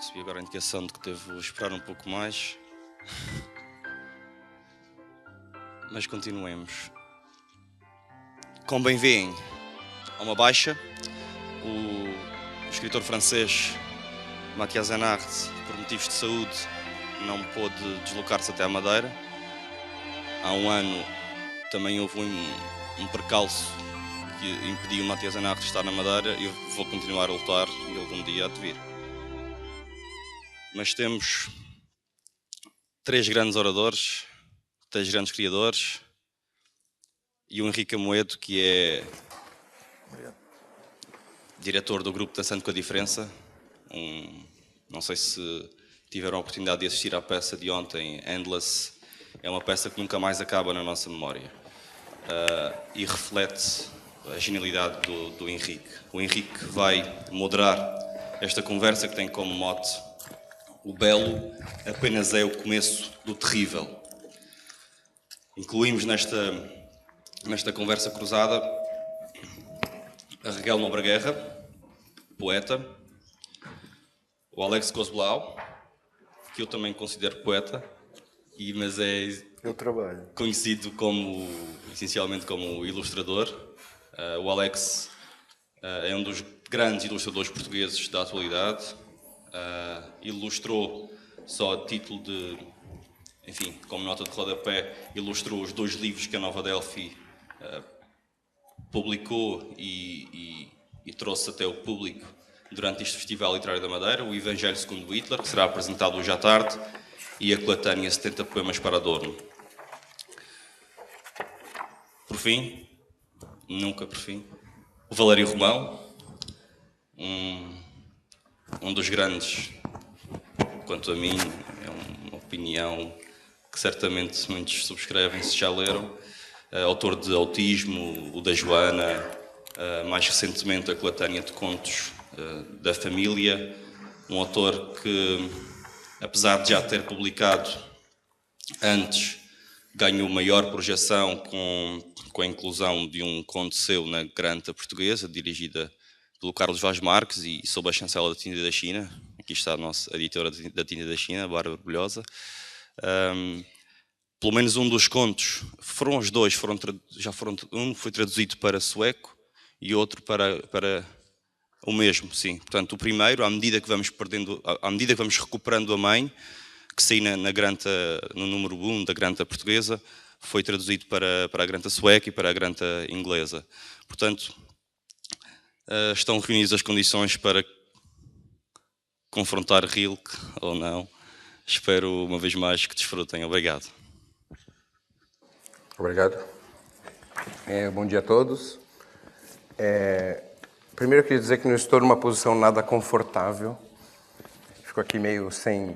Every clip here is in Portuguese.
Recebi agora a indicação de que devo esperar um pouco mais. Mas continuemos. Como bem veem, há uma baixa. O escritor francês Mathias Enard, por motivos de saúde, não pôde deslocar-se até à Madeira. Há um ano também houve um percalço que impediu o Mathias Enard de estar na Madeira. Eu vou continuar a lutar e algum dia há de vir. Mas temos 3 grandes oradores, 3 grandes criadores e o Henrique Amoedo, que é diretor do grupo Dançando com a Diferença. Não sei se tiveram a oportunidade de assistir à peça de ontem, Endless. É uma peça que nunca mais acaba na nossa memória e reflete a genialidade do Henrique. O Henrique vai moderar esta conversa que tem como mote: o belo apenas é o começo do terrível. Incluímos nesta conversa cruzada a Raquel Nobre Guerra, poeta, o Alex Cosblau, que eu também considero poeta, mas é conhecido essencialmente como ilustrador. O Alex é um dos grandes ilustradores portugueses da atualidade. Ilustrou, só a título de, como nota de rodapé, ilustrou os 2 livros que a Nova Delphi publicou e trouxe até o público durante este Festival Literário da Madeira: o Evangelho segundo Hitler, que será apresentado hoje à tarde, e a coletânea 70 poemas para Adorno. Por fim, nunca por fim, o Valério Romão, um dos grandes, quanto a mim, é uma opinião que certamente muitos subscrevem se já leram, autor de Autismo, o da Joana, mais recentemente a coletânea de contos da família, um autor que, apesar de já ter publicado antes, ganhou maior projeção com a inclusão de um conto seu na Granta Portuguesa, dirigida pelo Carlos Vaz Marques e sob a chancela da Tinta da China. Aqui está a nossa editora da Tinta da China, Bárbara Orgulhosa. Pelo menos um dos contos, foram os 2, um foi traduzido para sueco e outro para o mesmo, sim. Portanto, o primeiro, à medida que vamos recuperando a mãe, que saiu na Granta, no número 1 da Granta Portuguesa, foi traduzido para a Granta sueca e para a Granta inglesa. Portanto, estão reunidas as condições para confrontar Rilke ou não. Espero, uma vez mais, que desfrutem. Obrigado. Obrigado. Bom dia a todos. Primeiro eu queria dizer que não estou numa posição nada confortável. Fico aqui meio sem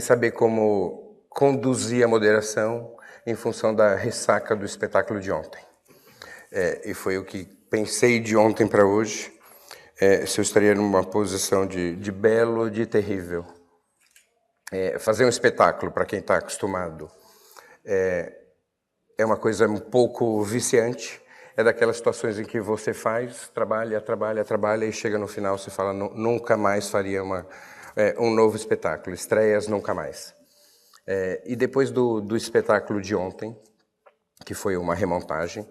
saber como conduzir a moderação em função da ressaca do espetáculo de ontem. E foi o que pensei de ontem para hoje, se eu estaria numa posição de belo ou de terrível. Fazer um espetáculo, para quem está acostumado, é uma coisa um pouco viciante. É daquelas situações em que você trabalha e chega no final você fala: nunca mais faria um novo espetáculo, estreias nunca mais. E depois do espetáculo de ontem, que foi uma remontagem,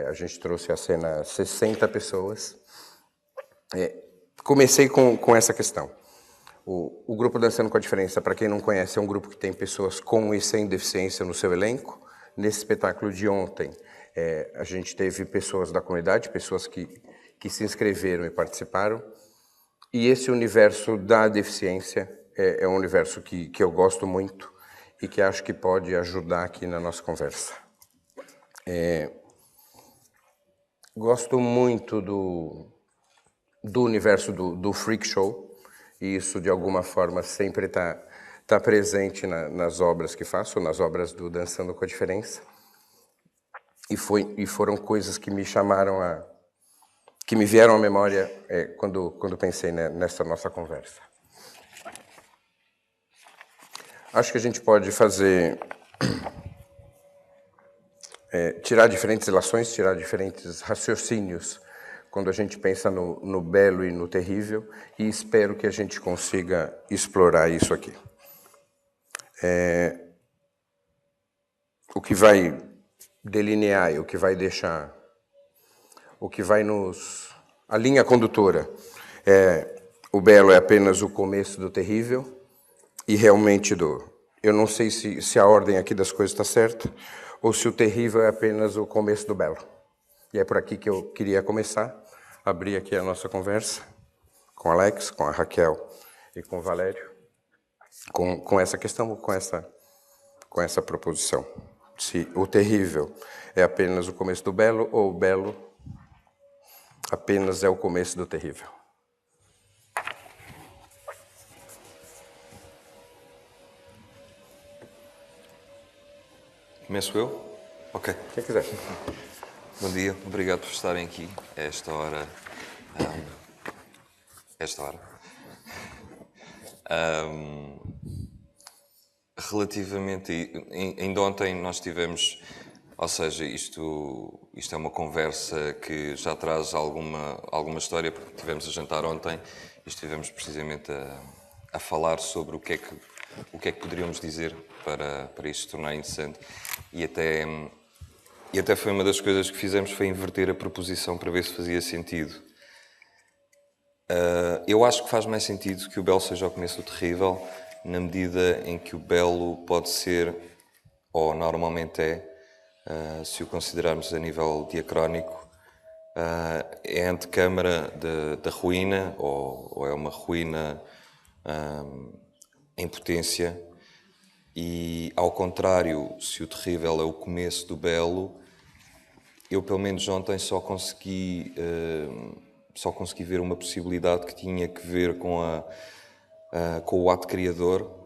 a gente trouxe à cena 60 pessoas, comecei com essa questão. O grupo Dançando com a Diferença, para quem não conhece, é um grupo que tem pessoas com e sem deficiência no seu elenco. Nesse espetáculo de ontem, a gente teve pessoas da comunidade, pessoas que se inscreveram e participaram. E esse universo da deficiência é um universo que eu gosto muito e que acho que pode ajudar aqui na nossa conversa. Gosto muito do universo do freak show, e isso de alguma forma sempre está presente nas obras que faço, nas obras do Dançando com a Diferença. E foram coisas que me que me vieram à memória quando pensei nessa nossa conversa. Acho que a gente pode tirar diferentes relações, tirar diferentes raciocínios quando a gente pensa no belo e no terrível, e espero que a gente consiga explorar isso aqui. O que vai delinear e o que vai deixar, o que vai nos... A linha condutora o belo é apenas o começo do terrível e realmente eu não sei se a ordem aqui das coisas está certa ou se o terrível é apenas o começo do belo. E é por aqui que eu queria começar, abrir aqui a nossa conversa com Alex, com a Raquel e com o Valério, com essa questão, com essa proposição. Se o terrível é apenas o começo do belo ou o belo apenas é o começo do terrível. Começo eu? Ok. Quem quiser. Bom dia, obrigado por estarem aqui a esta hora. Relativamente, ainda ontem nós tivemos, ou seja, isto é uma conversa que já traz alguma história, porque tivemos a jantar ontem e estivemos precisamente a falar sobre o que é que poderíamos dizer para isto se tornar interessante. E até foi uma das coisas que fizemos, foi inverter a proposição para ver se fazia sentido. Eu acho que faz mais sentido que o belo seja o começo do terrível, na medida em que o belo pode ser, ou normalmente se o considerarmos a nível diacrónico, é a antecâmara da ruína, ou é uma ruína em potência. E, ao contrário, se o terrível é o começo do belo, eu, pelo menos ontem, só consegui ver uma possibilidade que tinha que ver com o ato criador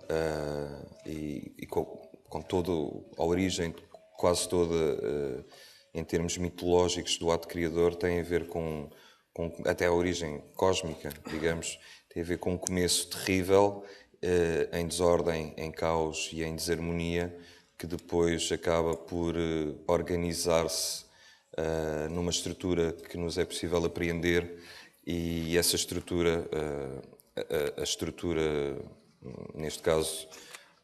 e com toda a origem, quase toda, em termos mitológicos, do ato criador, tem a ver com até a origem cósmica, digamos, tem a ver com um começo terrível, em desordem, em caos e em desarmonia, que depois acaba por organizar-se numa estrutura que nos é possível apreender, e essa estrutura, a estrutura, neste caso,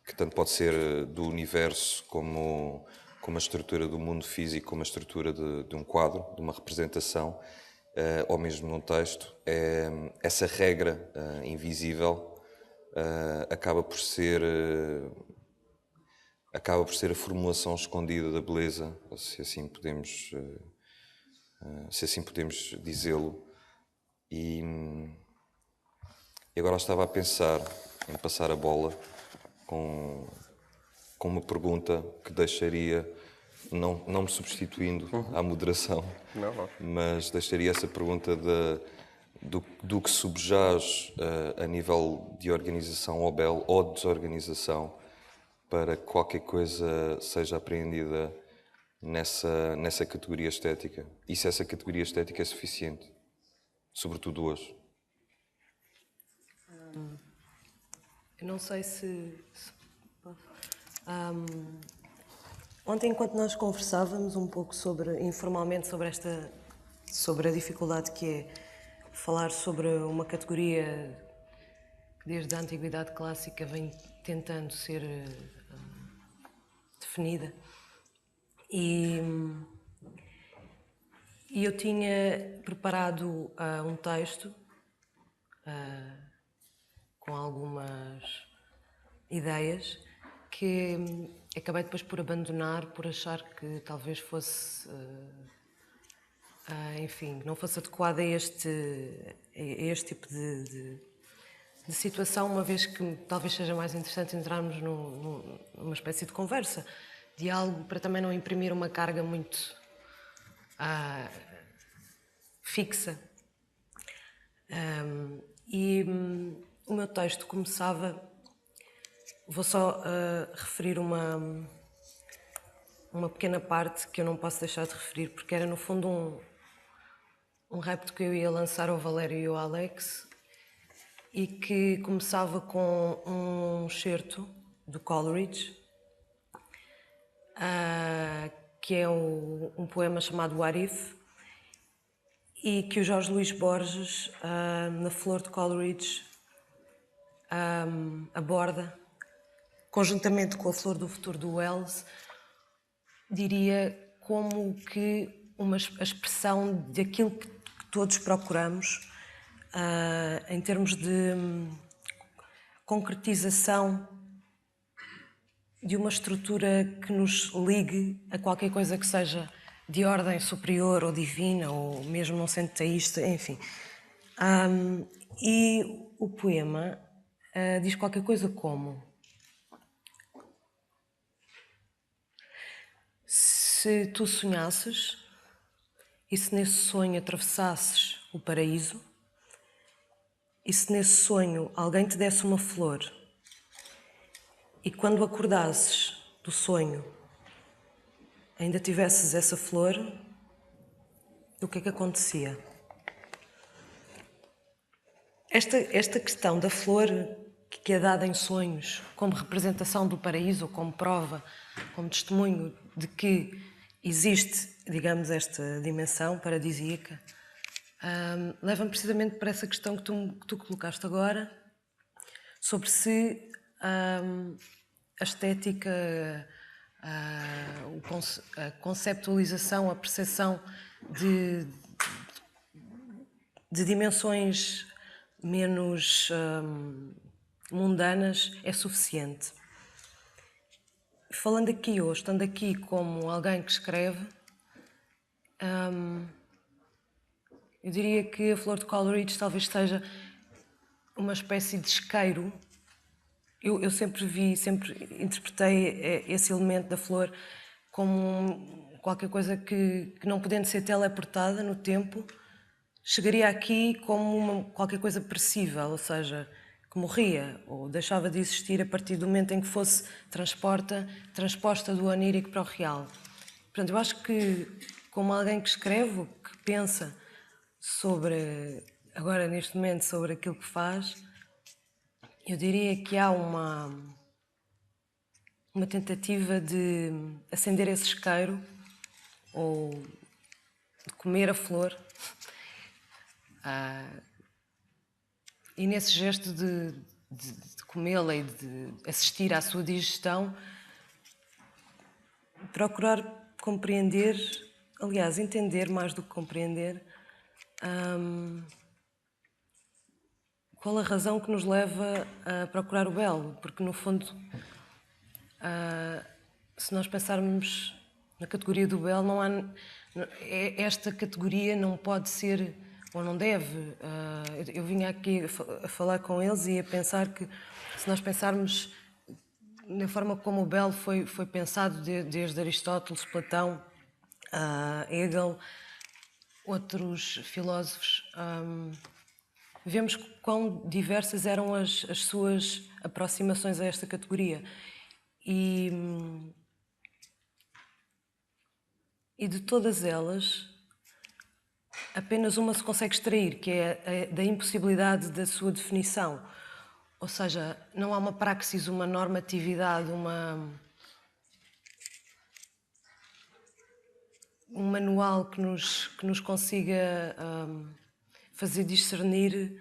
que tanto pode ser do universo como a estrutura do mundo físico, como a estrutura de um quadro, de uma representação, ou mesmo num texto, essa regra invisível acaba por ser a formulação escondida da beleza, se assim podemos dizê-lo. E agora estava a pensar em passar a bola com uma pergunta que deixaria, não me substituindo à moderação, mas deixaria essa pergunta do que subjaz a nível de organização ao belo ou desorganização, para que qualquer coisa seja apreendida nessa categoria estética. E se essa categoria estética é suficiente, sobretudo hoje. Eu não sei se ontem, enquanto nós conversávamos um pouco informalmente sobre a dificuldade que é falar sobre uma categoria que desde a Antiguidade Clássica vem tentando ser definida, e eu tinha preparado um texto com algumas ideias que acabei depois por abandonar, por achar que talvez fosse, enfim, não fosse adequado a este tipo de situação, uma vez que talvez seja mais interessante entrarmos numa espécie de conversa, diálogo, para também não imprimir uma carga muito fixa. O meu texto começava... Vou só referir uma pequena parte que eu não posso deixar de referir, porque era, no fundo, um repto que eu ia lançar ao Valério e ao Alex, e que começava com um excerto do Coleridge, que é um poema chamado What If, e que o Jorge Luís Borges, na Flor de Coleridge, aborda, conjuntamente com a Flor do Futuro do Wells, diria como que a expressão daquilo que todos procuramos, em termos de concretização de uma estrutura que nos ligue a qualquer coisa que seja de ordem superior ou divina, ou mesmo não sendo teísta, enfim. E o poema diz qualquer coisa como: se tu sonhasses e se nesse sonho atravessasses o paraíso, e se nesse sonho alguém te desse uma flor, e quando acordasses do sonho ainda tivesses essa flor, o que é que acontecia? Esta questão da flor, que é dada em sonhos como representação do paraíso, ou como prova, como testemunho de que existe, digamos, esta dimensão paradisíaca, leva-me precisamente para essa questão que tu colocaste agora, sobre se a estética, a conceptualização, a percepção de dimensões menos mundanas é suficiente. Falando aqui, ou estando aqui como alguém que escreve, eu diria que a Flor de Coleridge talvez seja uma espécie de isqueiro. Eu sempre interpretei esse elemento da flor como qualquer coisa que não podendo ser teleportada no tempo, chegaria aqui como qualquer coisa perecível, ou seja, que morria ou deixava de existir a partir do momento em que fosse transposta do onírico para o real. Portanto, eu acho que, como alguém que escreve, que pensa agora neste momento, sobre aquilo que faz, eu diria que há uma tentativa de acender esse isqueiro, ou de comer a flor, e nesse gesto de comê-la e de assistir à sua digestão, procurar compreender, aliás, entender mais do que compreender, qual a razão que nos leva a procurar o belo, porque no fundo, se nós pensarmos na categoria do belo, esta categoria não pode ser, ou não deve. Eu vinha aqui a falar com eles e a pensar que, se nós pensarmos na forma como o belo foi pensado desde Aristóteles, Platão, Hegel, outros filósofos, vemos quão diversas eram as suas aproximações a esta categoria. E de todas elas, apenas uma se consegue extrair, que é da impossibilidade da sua definição. Ou seja, não há uma praxis, uma normatividade, um manual que nos consiga fazer discernir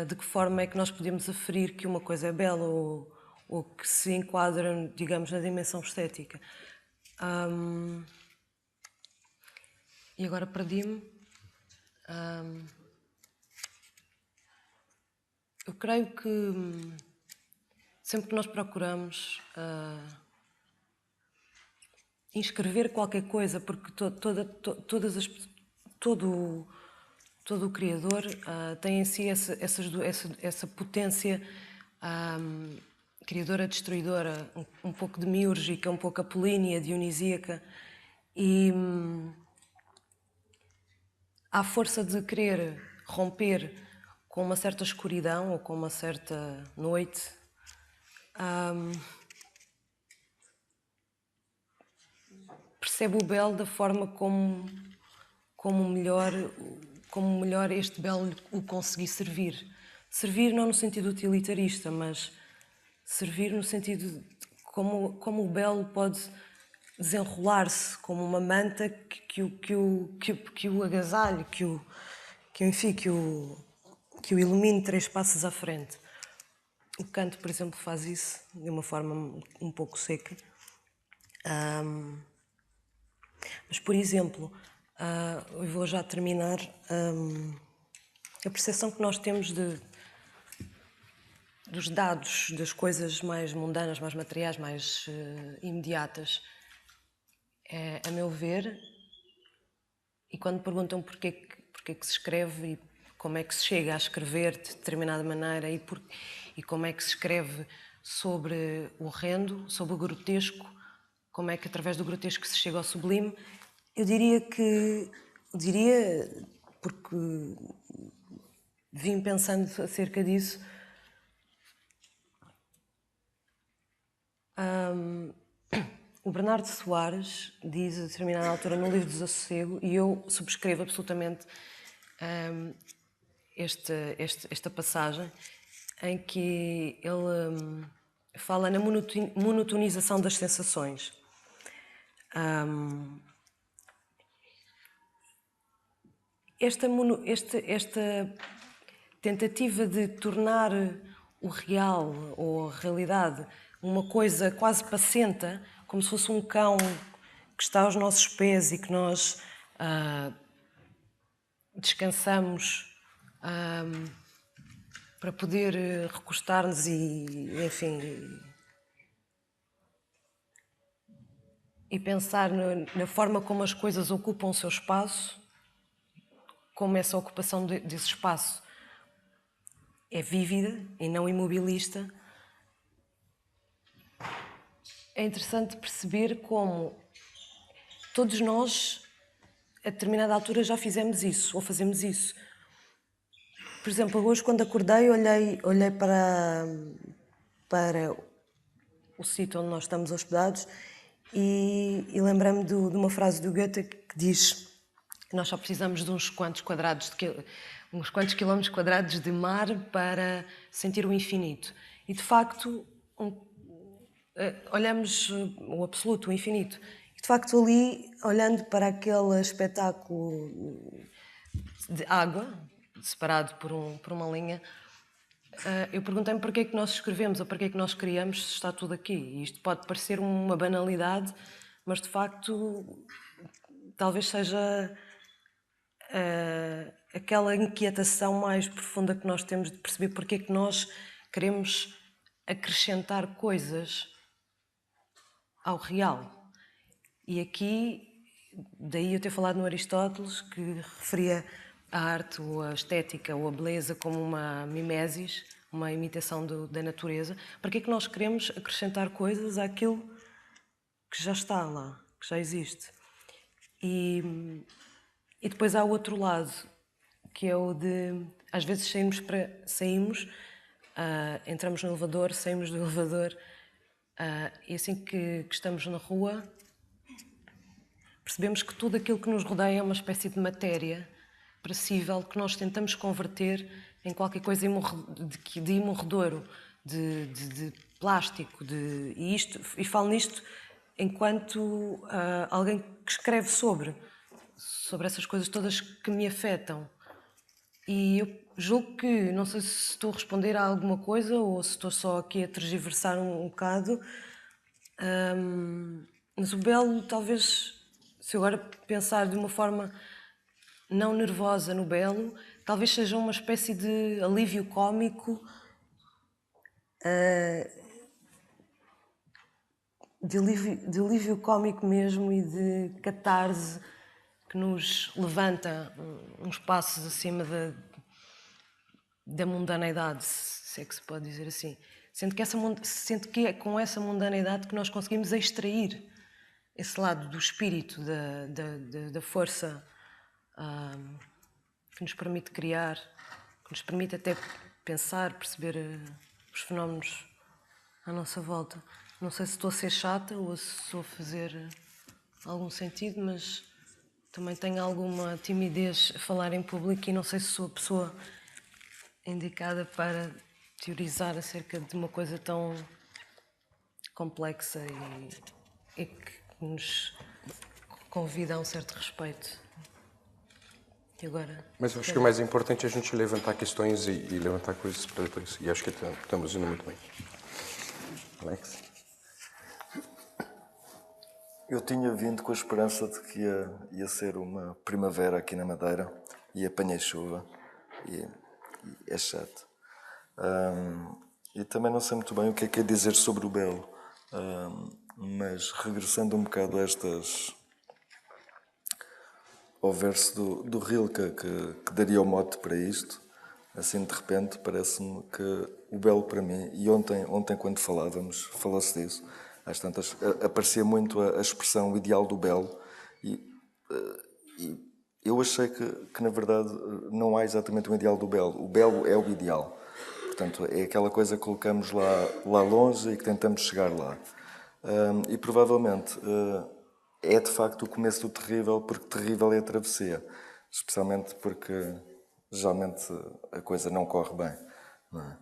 de que forma é que nós podemos aferir que uma coisa é bela ou que se enquadra, digamos, na dimensão estética. E agora perdi-me. Eu creio que sempre que nós procuramos inscrever qualquer coisa, porque todo o Criador tem em si essa potência criadora, destruidora, um pouco demiúrgica, um pouco apolínea, dionisíaca, e à força de querer romper com uma certa escuridão ou com uma certa noite, percebe o belo da forma como melhor este belo o conseguir servir. Servir não no sentido utilitarista, mas servir no sentido de como o belo pode desenrolar-se como uma manta que o agasalhe, enfim, que o ilumine 3 passos à frente. O canto, por exemplo, faz isso de uma forma um pouco seca. Mas, por exemplo, eu vou já terminar, a percepção que nós temos dos dados, das coisas mais mundanas, mais materiais, mais imediatas, é, a meu ver, e quando perguntam porquê que se escreve e como é que se chega a escrever de determinada maneira e como é que se escreve sobre o horrendo, sobre o grotesco, como é que através do grotesco se chega ao sublime, eu diria, porque vim pensando acerca disso, o Bernardo Soares diz a determinada altura no livro Desassossego, e eu subscrevo absolutamente esta passagem, em que ele fala na monotonização das sensações. Esta tentativa de tornar o real ou a realidade uma coisa quase pacenta, como se fosse um cão que está aos nossos pés e que nós descansamos para poder recostar-nos e, enfim, e pensar na forma como as coisas ocupam o seu espaço, como essa ocupação desse espaço é vívida e não imobilista. É interessante perceber como todos nós, a determinada altura, já fizemos isso, ou fazemos isso. Por exemplo, hoje, quando acordei, olhei para o sítio onde nós estamos hospedados e lembrei-me de uma frase do Goethe que diz que nós só precisamos de uns quantos quilómetros quadrados de mar para sentir o infinito. E, de facto, olhamos o absoluto, o infinito. E, de facto, ali, olhando para aquele espetáculo de água, separado por uma linha, eu perguntei-me porquê é que nós escrevemos ou porquê é que nós criamos se está tudo aqui. E isto pode parecer uma banalidade, mas, de facto, talvez seja aquela inquietação mais profunda que nós temos de perceber porque é que nós queremos acrescentar coisas ao real. E aqui, daí eu ter falado no Aristóteles, que referia a arte ou a estética ou a beleza como uma mimesis, uma imitação da natureza. Para que é que nós queremos acrescentar coisas àquilo que já está lá, que já existe? E depois há o outro lado, que é o de, às vezes saímos, entramos no elevador, saímos do elevador, e assim que estamos na rua, percebemos que tudo aquilo que nos rodeia é uma espécie de matéria perecível que nós tentamos converter em qualquer coisa de imorredouro, de plástico, e falo nisto enquanto alguém que escreve sobre essas coisas todas que me afetam. E eu julgo que, não sei se estou a responder a alguma coisa ou se estou só aqui a tergiversar um bocado, mas o belo, talvez, se eu agora pensar de uma forma não nervosa no belo, talvez seja uma espécie de alívio cómico, de alívio cómico mesmo e de catarse que nos levanta uns passos acima da mundaneidade, se é que se pode dizer assim. Sendo que é com essa mundaneidade que nós conseguimos extrair esse lado do espírito, da força que nos permite criar, que nos permite até pensar, perceber os fenómenos à nossa volta. Não sei se estou a ser chata ou se estou a fazer algum sentido, mas também tenho alguma timidez a falar em público e não sei se sou a pessoa indicada para teorizar acerca de uma coisa tão complexa e que que nos convida a um certo respeito. E agora? Mas eu acho que o mais importante é a gente levantar questões e levantar coisas para depois. E acho que estamos indo muito bem. Alex? Eu tinha vindo com a esperança de que ia ser uma primavera aqui na Madeira e apanhei chuva e é chato. E também não sei muito bem o que é dizer sobre o Belo, mas regressando um bocado ao verso do Rilke que daria o mote para isto, assim de repente parece-me que o Belo para mim, e ontem quando falou-se disso, às tantas, aparecia muito a expressão ideal do Belo e eu achei que na verdade não há exatamente um ideal do Belo. O Belo é o ideal. Portanto, é aquela coisa que colocamos lá longe e que tentamos chegar lá. E provavelmente é de facto o começo do terrível, porque terrível é a travessia. Especialmente porque geralmente a coisa não corre bem. Não é?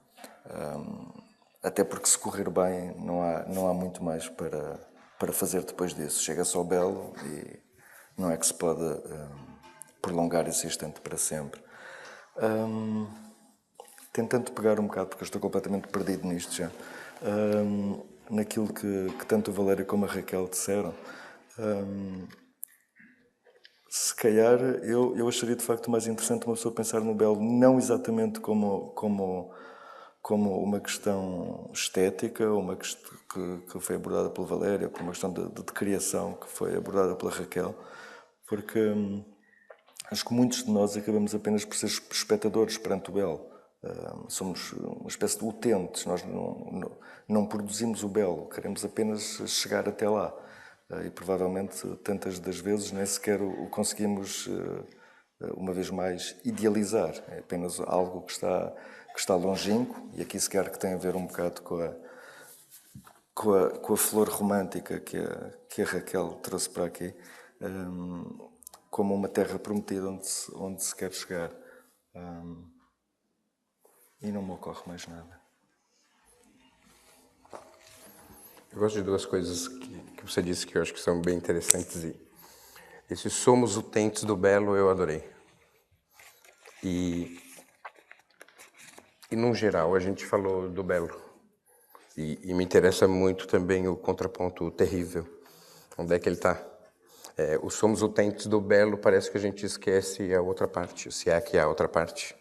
Até porque se correr bem não há muito mais para fazer depois disso. Chega-se ao Belo e não é que se pode prolongar esse instante para sempre. Tentando pegar um bocado, porque eu estou completamente perdido nisto já, naquilo que tanto o Valério como a Raquel disseram, se calhar eu acharia de facto mais interessante uma pessoa pensar no Belo não exatamente como uma questão estética, uma questão que foi abordada pelo Valério, como uma questão de criação que foi abordada pela Raquel, porque acho que muitos de nós acabamos apenas por ser espectadores perante o Belo. Somos uma espécie de utentes, nós não produzimos o Belo, queremos apenas chegar até lá. E provavelmente tantas das vezes nem sequer o conseguimos, uma vez mais, idealizar. É apenas algo que está longínquo, e aqui se quer que tem a ver um bocado com a flor romântica que a Raquel trouxe para aqui, como uma terra prometida onde se quer chegar. E não me ocorre mais nada. Eu gosto de duas coisas que você disse que eu acho que são bem interessantes. E esse somos utentes do Belo eu adorei. E no geral, a gente falou do Belo. E me interessa muito também o contraponto terrível. Onde é que ele está? O somos utentes do Belo, parece que a gente esquece a outra parte, se é que há outra parte.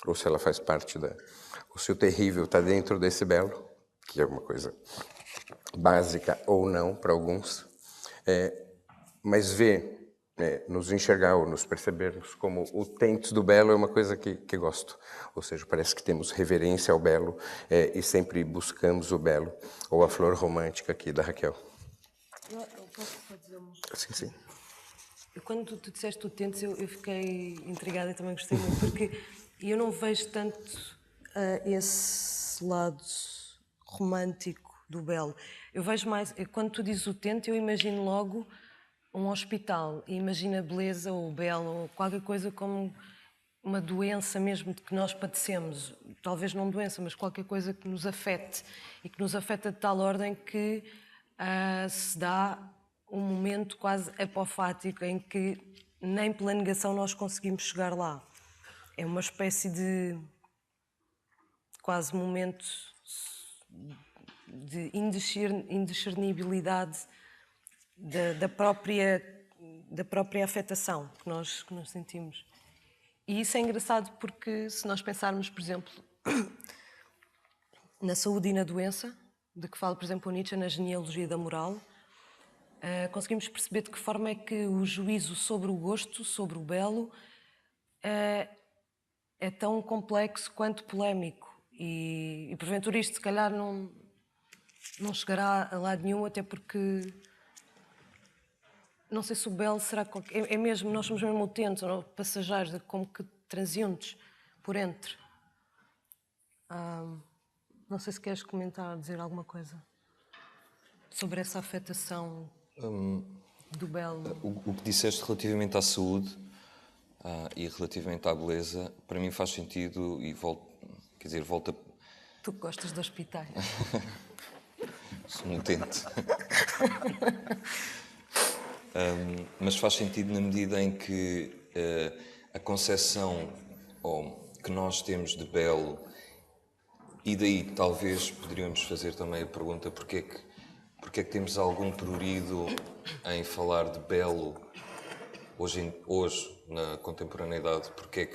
Ou se ela faz parte ou se o terrível está dentro desse Belo, que é uma coisa básica ou não para alguns, mas ver, nos enxergar ou nos percebermos como utentes do Belo é uma coisa que gosto. Ou seja, parece que temos reverência ao Belo e sempre buscamos o Belo, ou a flor romântica aqui da Raquel. Eu posso só dizer uma coisa? Sim, sim. Quando tu disseste utentes, eu fiquei intrigada e também gostei muito, porque eu não vejo tanto esse lado romântico do Belo. Eu vejo mais, quando tu dizes utente, eu imagino logo um hospital, e imagino a beleza ou o belo, ou qualquer coisa como uma doença mesmo de que nós padecemos. Talvez não doença, mas qualquer coisa que nos afete, e que nos afeta de tal ordem que se dá um momento quase apofático em que nem pela negação nós conseguimos chegar lá. É uma espécie de quase momento de indiscernibilidade da própria afetação que nós sentimos. E isso é engraçado porque se nós pensarmos, por exemplo, na saúde e na doença, de que fala, por exemplo, o Nietzsche na genealogia da moral, conseguimos perceber de que forma é que o juízo sobre o gosto, sobre o belo, é tão complexo quanto polémico. E porventura isto se calhar não chegará a lado nenhum, até porque não sei se o belo será... É mesmo, nós somos mesmo utentes, ou passageiros, como que transeuntes por entre. Não sei se queres comentar, dizer alguma coisa sobre essa afetação do belo. O que disseste relativamente à saúde e relativamente à beleza, para mim faz sentido e volta... Tu que gostas de hospitais. Sou um utente. Mas faz sentido na medida em que a concepção que nós temos de belo, e daí talvez poderíamos fazer também a pergunta porque é que temos algum prurido em falar de belo hoje na contemporaneidade, porque é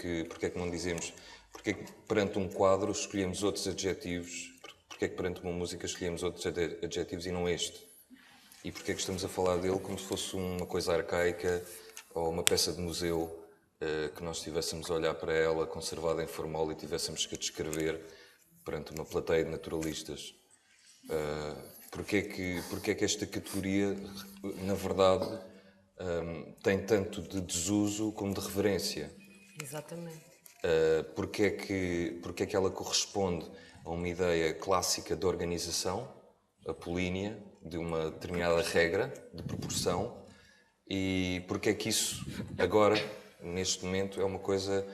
que não dizemos, porque é que perante um quadro escolhemos outros adjetivos, porque é que perante uma música escolhemos outros adjetivos e não este? E porque é que estamos a falar dele como se fosse uma coisa arcaica ou uma peça de museu que nós estivéssemos a olhar para ela conservada em formol e tivéssemos que a descrever perante uma plateia de naturalistas? Porque é que esta categoria, na verdade, tem tanto de desuso como de reverência? Exatamente. Porque é que ela corresponde a uma ideia clássica de organização, apolínea, de uma determinada regra de proporção, e porque é que isso agora, neste momento, é uma coisa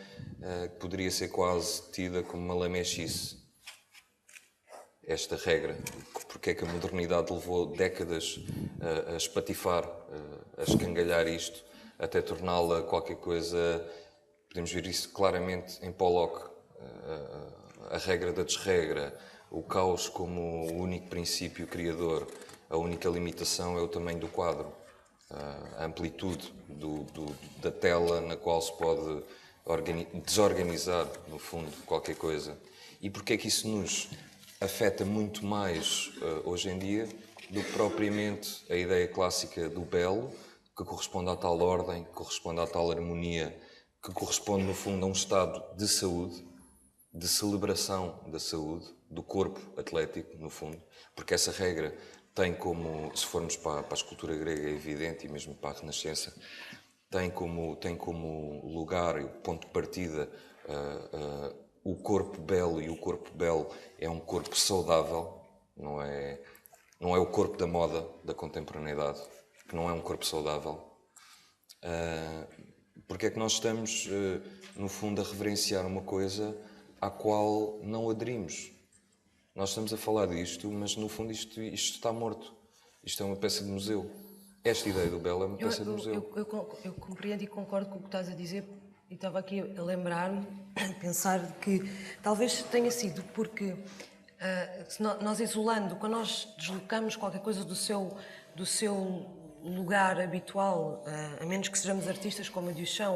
que poderia ser quase tida como uma lamechice, esta regra? Porque é que a modernidade levou décadas a espatifar, a escangalhar isto, até torná-la qualquer coisa. Podemos ver isso claramente em Pollock, a regra da desregra, o caos como o único princípio criador, a única limitação é o tamanho do quadro, a amplitude da tela na qual se pode desorganizar, no fundo, qualquer coisa. E porque é que isso nos afeta muito mais hoje em dia do que propriamente a ideia clássica do belo, que corresponde à tal ordem, que corresponde à tal harmonia, que corresponde, no fundo, a um estado de saúde, de celebração da saúde, do corpo atlético, no fundo, porque essa regra tem como, se formos para a escultura grega é evidente, e mesmo para a Renascença, tem como lugar e ponto de partida o corpo belo, e o corpo belo é um corpo saudável, não é o corpo da moda da contemporaneidade, que não é um corpo saudável. Porque é que nós estamos, no fundo, a reverenciar uma coisa à qual não aderimos? Nós estamos a falar disto, mas no fundo isto está morto. Isto é uma peça de museu. Esta ideia do belo é uma peça de museu. Eu compreendo e concordo com o que estás a dizer, e estava aqui a lembrar-me, a pensar que talvez tenha sido porque nós isolando, quando nós deslocamos qualquer coisa do seu lugar habitual, a menos que sejamos artistas como a Duchamp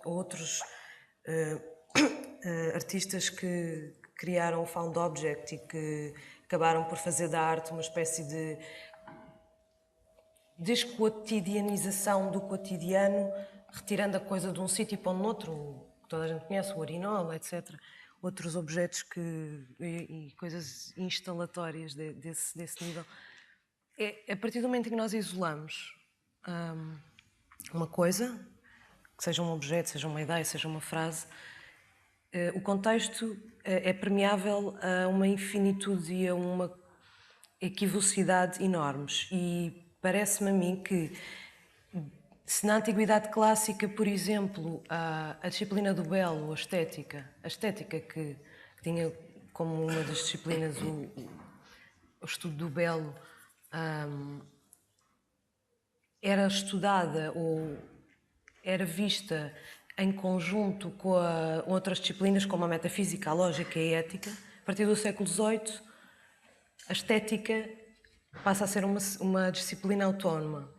ou outros artistas que criaram o found object e que acabaram por fazer da arte uma espécie de descotidianização do cotidiano, retirando a coisa de um sítio para um outro, que toda a gente conhece, o urinol, etc. Outros objetos e coisas instalatórias desse nível. A partir do momento em que nós isolamos uma coisa, que seja um objeto, seja uma ideia, seja uma frase, o contexto é permeável a uma infinitude e a uma equivocidade enormes. E parece-me a mim que, se na Antiguidade Clássica, por exemplo, a disciplina do belo, a estética que tinha como uma das disciplinas o estudo do belo, era estudada ou era vista em conjunto com outras disciplinas como a metafísica, a lógica e a ética. A partir do século XVIII, a estética passa a ser uma disciplina autónoma.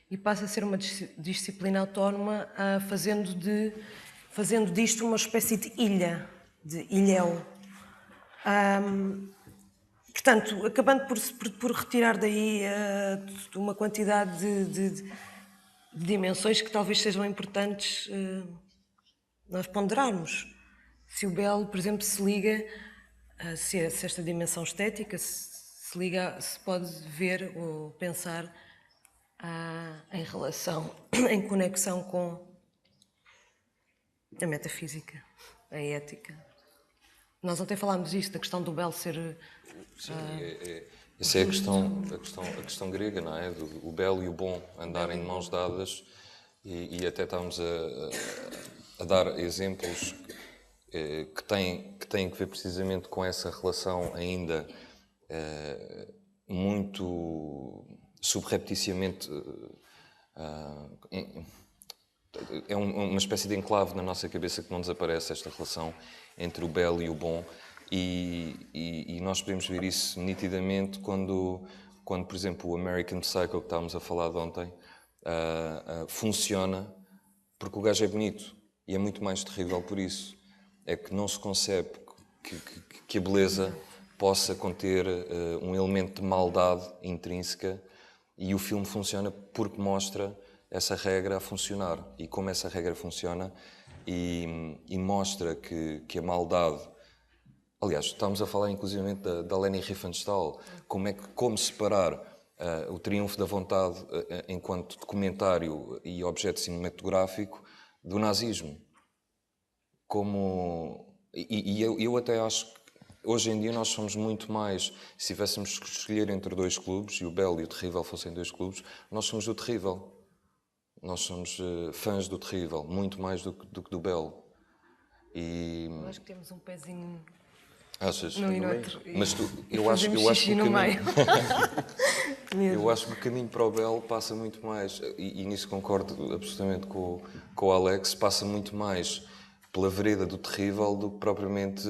E passa a ser uma disciplina autónoma fazendo disto uma espécie de ilha, de ilhéu. Portanto, acabando por retirar daí uma quantidade de dimensões que talvez sejam importantes nós ponderarmos. Se o belo, por exemplo, se liga, se esta dimensão estética se pode ver ou pensar em relação, em conexão com a metafísica, a ética. Nós ontem falámos isto, da questão do belo ser... Sim, essa é a questão grega, não é? O belo e o bom andarem de mãos dadas, e até estamos a dar exemplos que têm que ver precisamente com essa relação ainda muito subrepticiamente é uma espécie de enclave na nossa cabeça que não desaparece, esta relação entre o belo e o bom, e nós podemos ver isso nitidamente quando, por exemplo, o American Psycho, que estávamos a falar de ontem, funciona porque o gajo é bonito, e é muito mais terrível por isso. É que não se concebe que a beleza possa conter um elemento de maldade intrínseca, e o filme funciona porque mostra essa regra a funcionar, e como essa regra funciona, e mostra que a maldade... Aliás, estamos a falar inclusivamente da Leni Riefenstahl, como separar o triunfo da vontade enquanto documentário e objeto cinematográfico do nazismo. Eu até acho que hoje em dia nós somos muito mais, se tivéssemos que escolher entre dois clubes, e o belo e o terrível fossem dois clubes, nós somos do terrível. Nós somos fãs do terrível, muito mais do que do belo. Eu acho que temos um pezinho Achas? num e no outro. Mas eu acho xixi que no meio. eu acho que o caminho para o belo passa muito mais, e nisso concordo absolutamente com o Alex, passa muito mais pela vereda do terrível do que propriamente...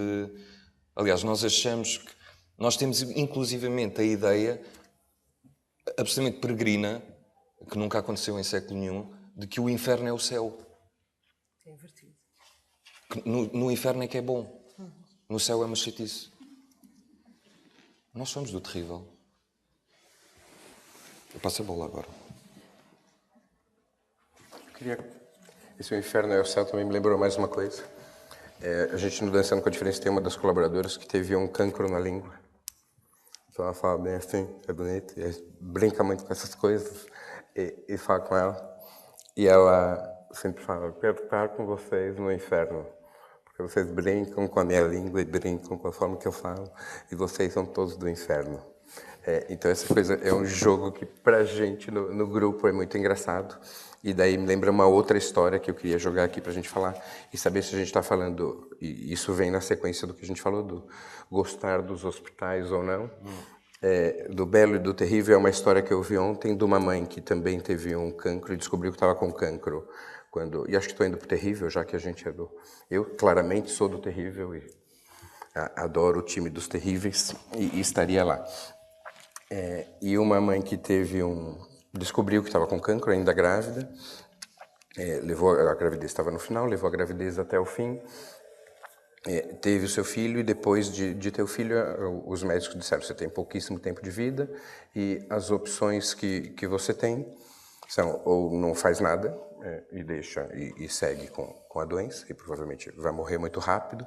Aliás, nós achamos que... Nós temos inclusivamente a ideia absolutamente peregrina, que nunca aconteceu em século nenhum, de que o inferno é o céu. É invertido. No inferno é que é bom. No céu é uma chatice. Nós somos do terrível. Eu passo a bola agora. Esse inferno é o céu também me lembrou mais uma coisa. A gente no Dançando com a Diferença tem uma das colaboradoras que teve um cancro na língua. Então ela fala bem assim, é bonito, e brinca muito com essas coisas, e fala com ela. E ela sempre fala, eu quero estar com vocês no inferno, porque vocês brincam com a minha língua e brincam com a forma que eu falo, e vocês são todos do inferno. Então essa coisa é um jogo que pra gente no grupo é muito engraçado. E daí me lembra uma outra história que eu queria jogar aqui pra gente falar e saber se a gente está falando, e isso vem na sequência do que a gente falou, do gostar dos hospitais ou não. Do Belo e do Terrível é uma história que eu vi ontem de uma mãe que também teve um cancro e descobriu que estava com cancro. E acho que estou indo para o Terrível, já que a gente é do... Eu claramente sou do Terrível e adoro o time dos Terríveis e estaria lá. E uma mãe que descobriu que estava com cancro, ainda grávida, a gravidez estava no final, levou a gravidez até o fim, teve o seu filho, e depois de ter o filho, os médicos disseram, você tem pouquíssimo tempo de vida, e as opções que você tem são ou não faz nada, e deixa e segue com a doença, e provavelmente vai morrer muito rápido,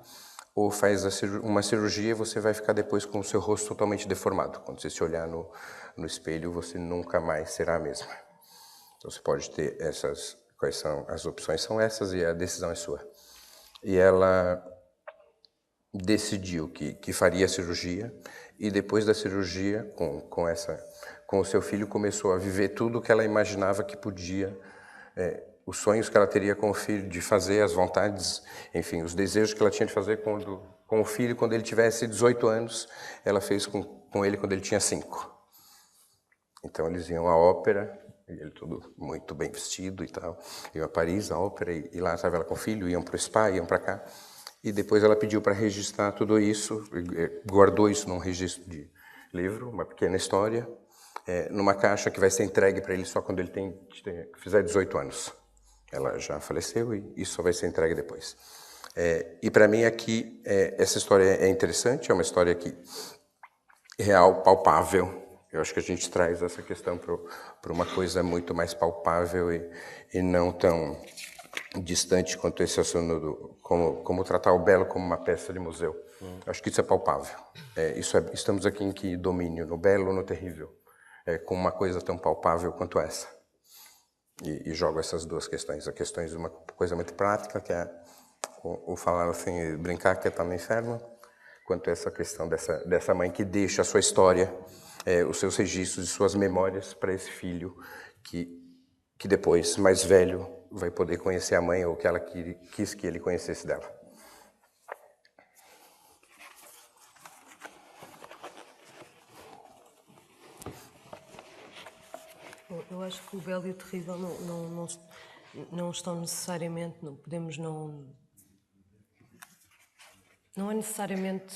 ou faz uma cirurgia e você vai ficar depois com o seu rosto totalmente deformado. Quando você se olhar no espelho, você nunca mais será a mesma. Então você pode ter quais são as opções, são essas, e a decisão é sua. E ela decidiu que faria a cirurgia, e depois da cirurgia, com o seu filho, começou a viver tudo o que ela imaginava que podia, os sonhos que ela teria com o filho, de fazer, as vontades, enfim, os desejos que ela tinha de fazer com o filho quando ele tivesse 18 anos, ela fez com ele quando ele tinha 5. Então eles iam à ópera, e ele tudo muito bem vestido e tal, iam a Paris, à ópera, e lá estava ela com o filho, iam para o spa, iam para cá. E depois ela pediu para registrar tudo isso, guardou isso num registro de livro, uma pequena história, numa caixa que vai ser entregue para ele só quando ele fizer 18 anos. Ela já faleceu e isso só vai ser entregue depois. E para mim aqui, essa história é interessante, é uma história que real, palpável. Eu acho que a gente traz essa questão para uma coisa muito mais palpável e não tão distante quanto esse assunto como tratar o belo como uma peça de museu. Acho que isso é palpável. Estamos aqui em que domínio? No belo ou no terrível? Com uma coisa tão palpável quanto essa. E jogo essas duas questões. A questão de uma coisa muito prática, que é o falar assim, brincar que está no inferno, quanto essa questão dessa mãe que deixa a sua história, os seus registros e suas memórias para esse filho que depois, mais velho, vai poder conhecer a mãe ou que ela quis que ele conhecesse dela. Eu acho que o belo e o terrível não estão necessariamente, não podemos não é necessariamente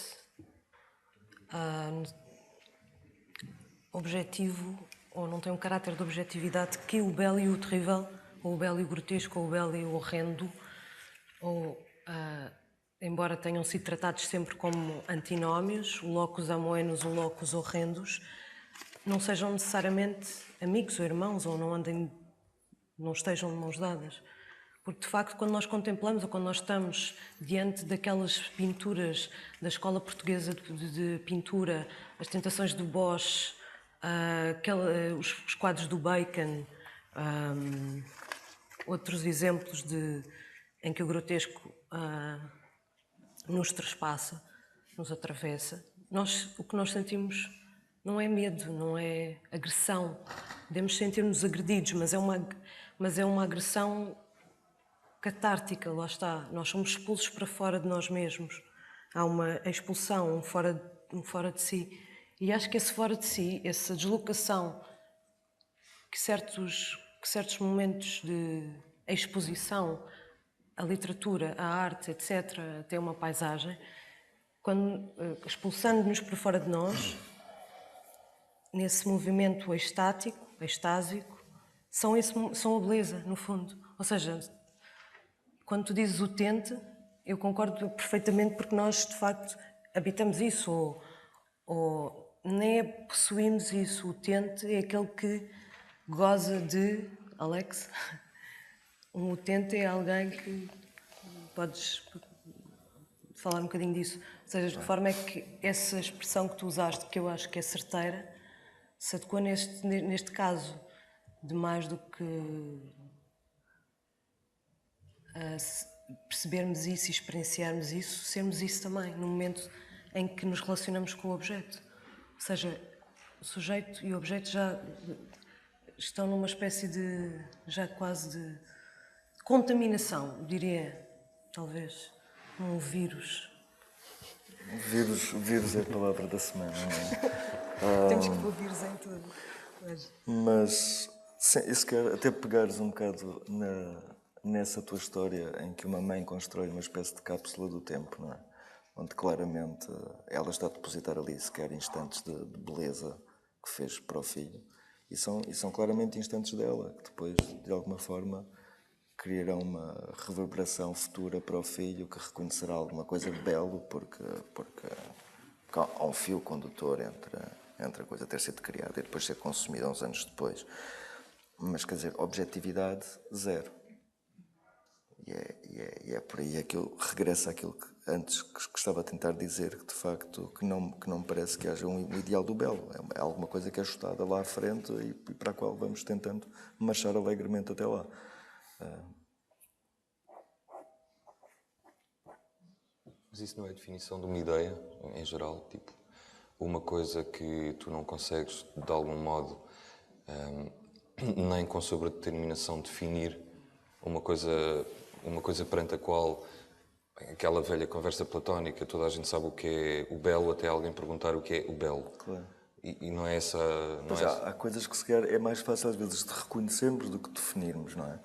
objetivo, ou não tem um caráter de objetividade que o belo e o terrível, ou o belo e o grotesco, ou o belo e o horrendo, ou, embora tenham sido tratados sempre como antinómios, o locus amoenus, o locus horrendus, não sejam necessariamente amigos ou irmãos, ou não estejam de mãos dadas. Porque, de facto, quando nós contemplamos ou quando nós estamos diante daquelas pinturas da Escola Portuguesa de Pintura, as Tentações do Bosch, os quadros do Bacon, outros exemplos em que o grotesco nos trespassa, nos atravessa, o que nós sentimos não é medo, não é agressão. Podemos sentir-nos agredidos, mas é uma agressão catártica, lá está. Nós somos expulsos para fora de nós mesmos. Há uma expulsão, um fora de si. E acho que esse fora de si, essa deslocação que certos momentos de exposição, a literatura, a arte, etc., até uma paisagem, expulsando-nos para fora de nós, nesse movimento extásico, são a beleza, no fundo. Ou seja, quando tu dizes utente, eu concordo perfeitamente, porque nós, de facto, habitamos isso, ou nem possuímos isso. O utente é aquele que goza de... Alex? Um utente é alguém que... Podes falar um bocadinho disso. Ou seja, de que forma é que essa expressão que tu usaste, que eu acho que é certeira, se adequa neste caso de mais do que percebermos isso e experienciarmos isso, sermos isso também, no momento em que nos relacionamos com o objeto. Ou seja, o sujeito e o objeto já estão numa espécie já quase de contaminação, diria, talvez, um vírus. Vírus é a palavra da semana, não é? Temos que pôr vírus em tudo. Mas, se quer até pegares um bocado nessa tua história em que uma mãe constrói uma espécie de cápsula do tempo, não é? Onde claramente ela está a depositar ali sequer instantes de beleza que fez para o filho, e são claramente instantes dela, que depois, de alguma forma, criarão uma reverberação futura para o filho, que reconhecerá alguma coisa de belo, porque há um fio condutor entre a coisa ter sido criada e depois ser consumida uns anos depois. Mas, quer dizer, objetividade, zero. E é por aí que eu regresso àquilo que antes que estava a tentar dizer, que de facto que não me parece que haja um ideal do belo. É alguma coisa que é ajustada lá à frente e para a qual vamos tentando marchar alegremente até lá. Mas isso não é a definição de uma ideia, em geral? Tipo, uma coisa que tu não consegues, de algum modo, nem com sobredeterminação, definir uma coisa perante a qual aquela velha conversa platónica, toda a gente sabe o que é o belo, até alguém perguntar o que é o belo. Claro. E não é essa... Há coisas que sequer é mais fácil às vezes de reconhecermos do que definirmos, não é?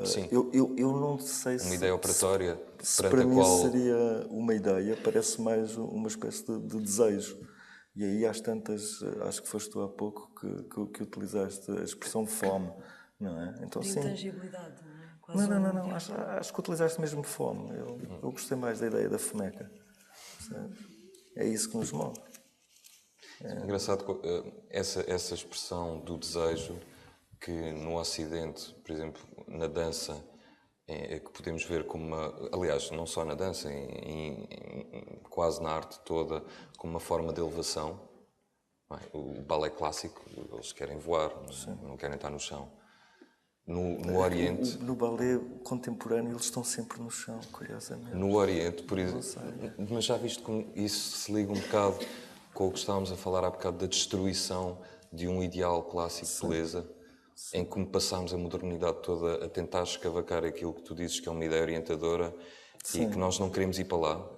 Sim. Eu não sei uma ideia operatória se perante para a mim qual... seria uma ideia, parece mais uma espécie de desejo. E aí às tantas, acho que foste tu há pouco que utilizaste a expressão fome, não é? Então, de sim. intangibilidade, não é? Quase não. Acho que utilizaste mesmo fome. Eu gostei mais da ideia da fomeca. É isso que nos move. Engraçado, essa expressão do desejo, que no Ocidente, por exemplo, na dança, que podemos ver como uma... Aliás, não só na dança, quase na arte toda, como uma forma de elevação. O balé clássico, eles querem voar, não querem estar no chão. No Oriente... No balé contemporâneo eles estão sempre no chão, curiosamente. No Oriente, por exemplo... Mas já viste como isso se liga um bocado com o que estávamos a falar há bocado da destruição de um ideal clássico de beleza, em como passámos a modernidade toda a tentar escavacar aquilo que tu dizes que é uma ideia orientadora e que nós não queremos ir para lá.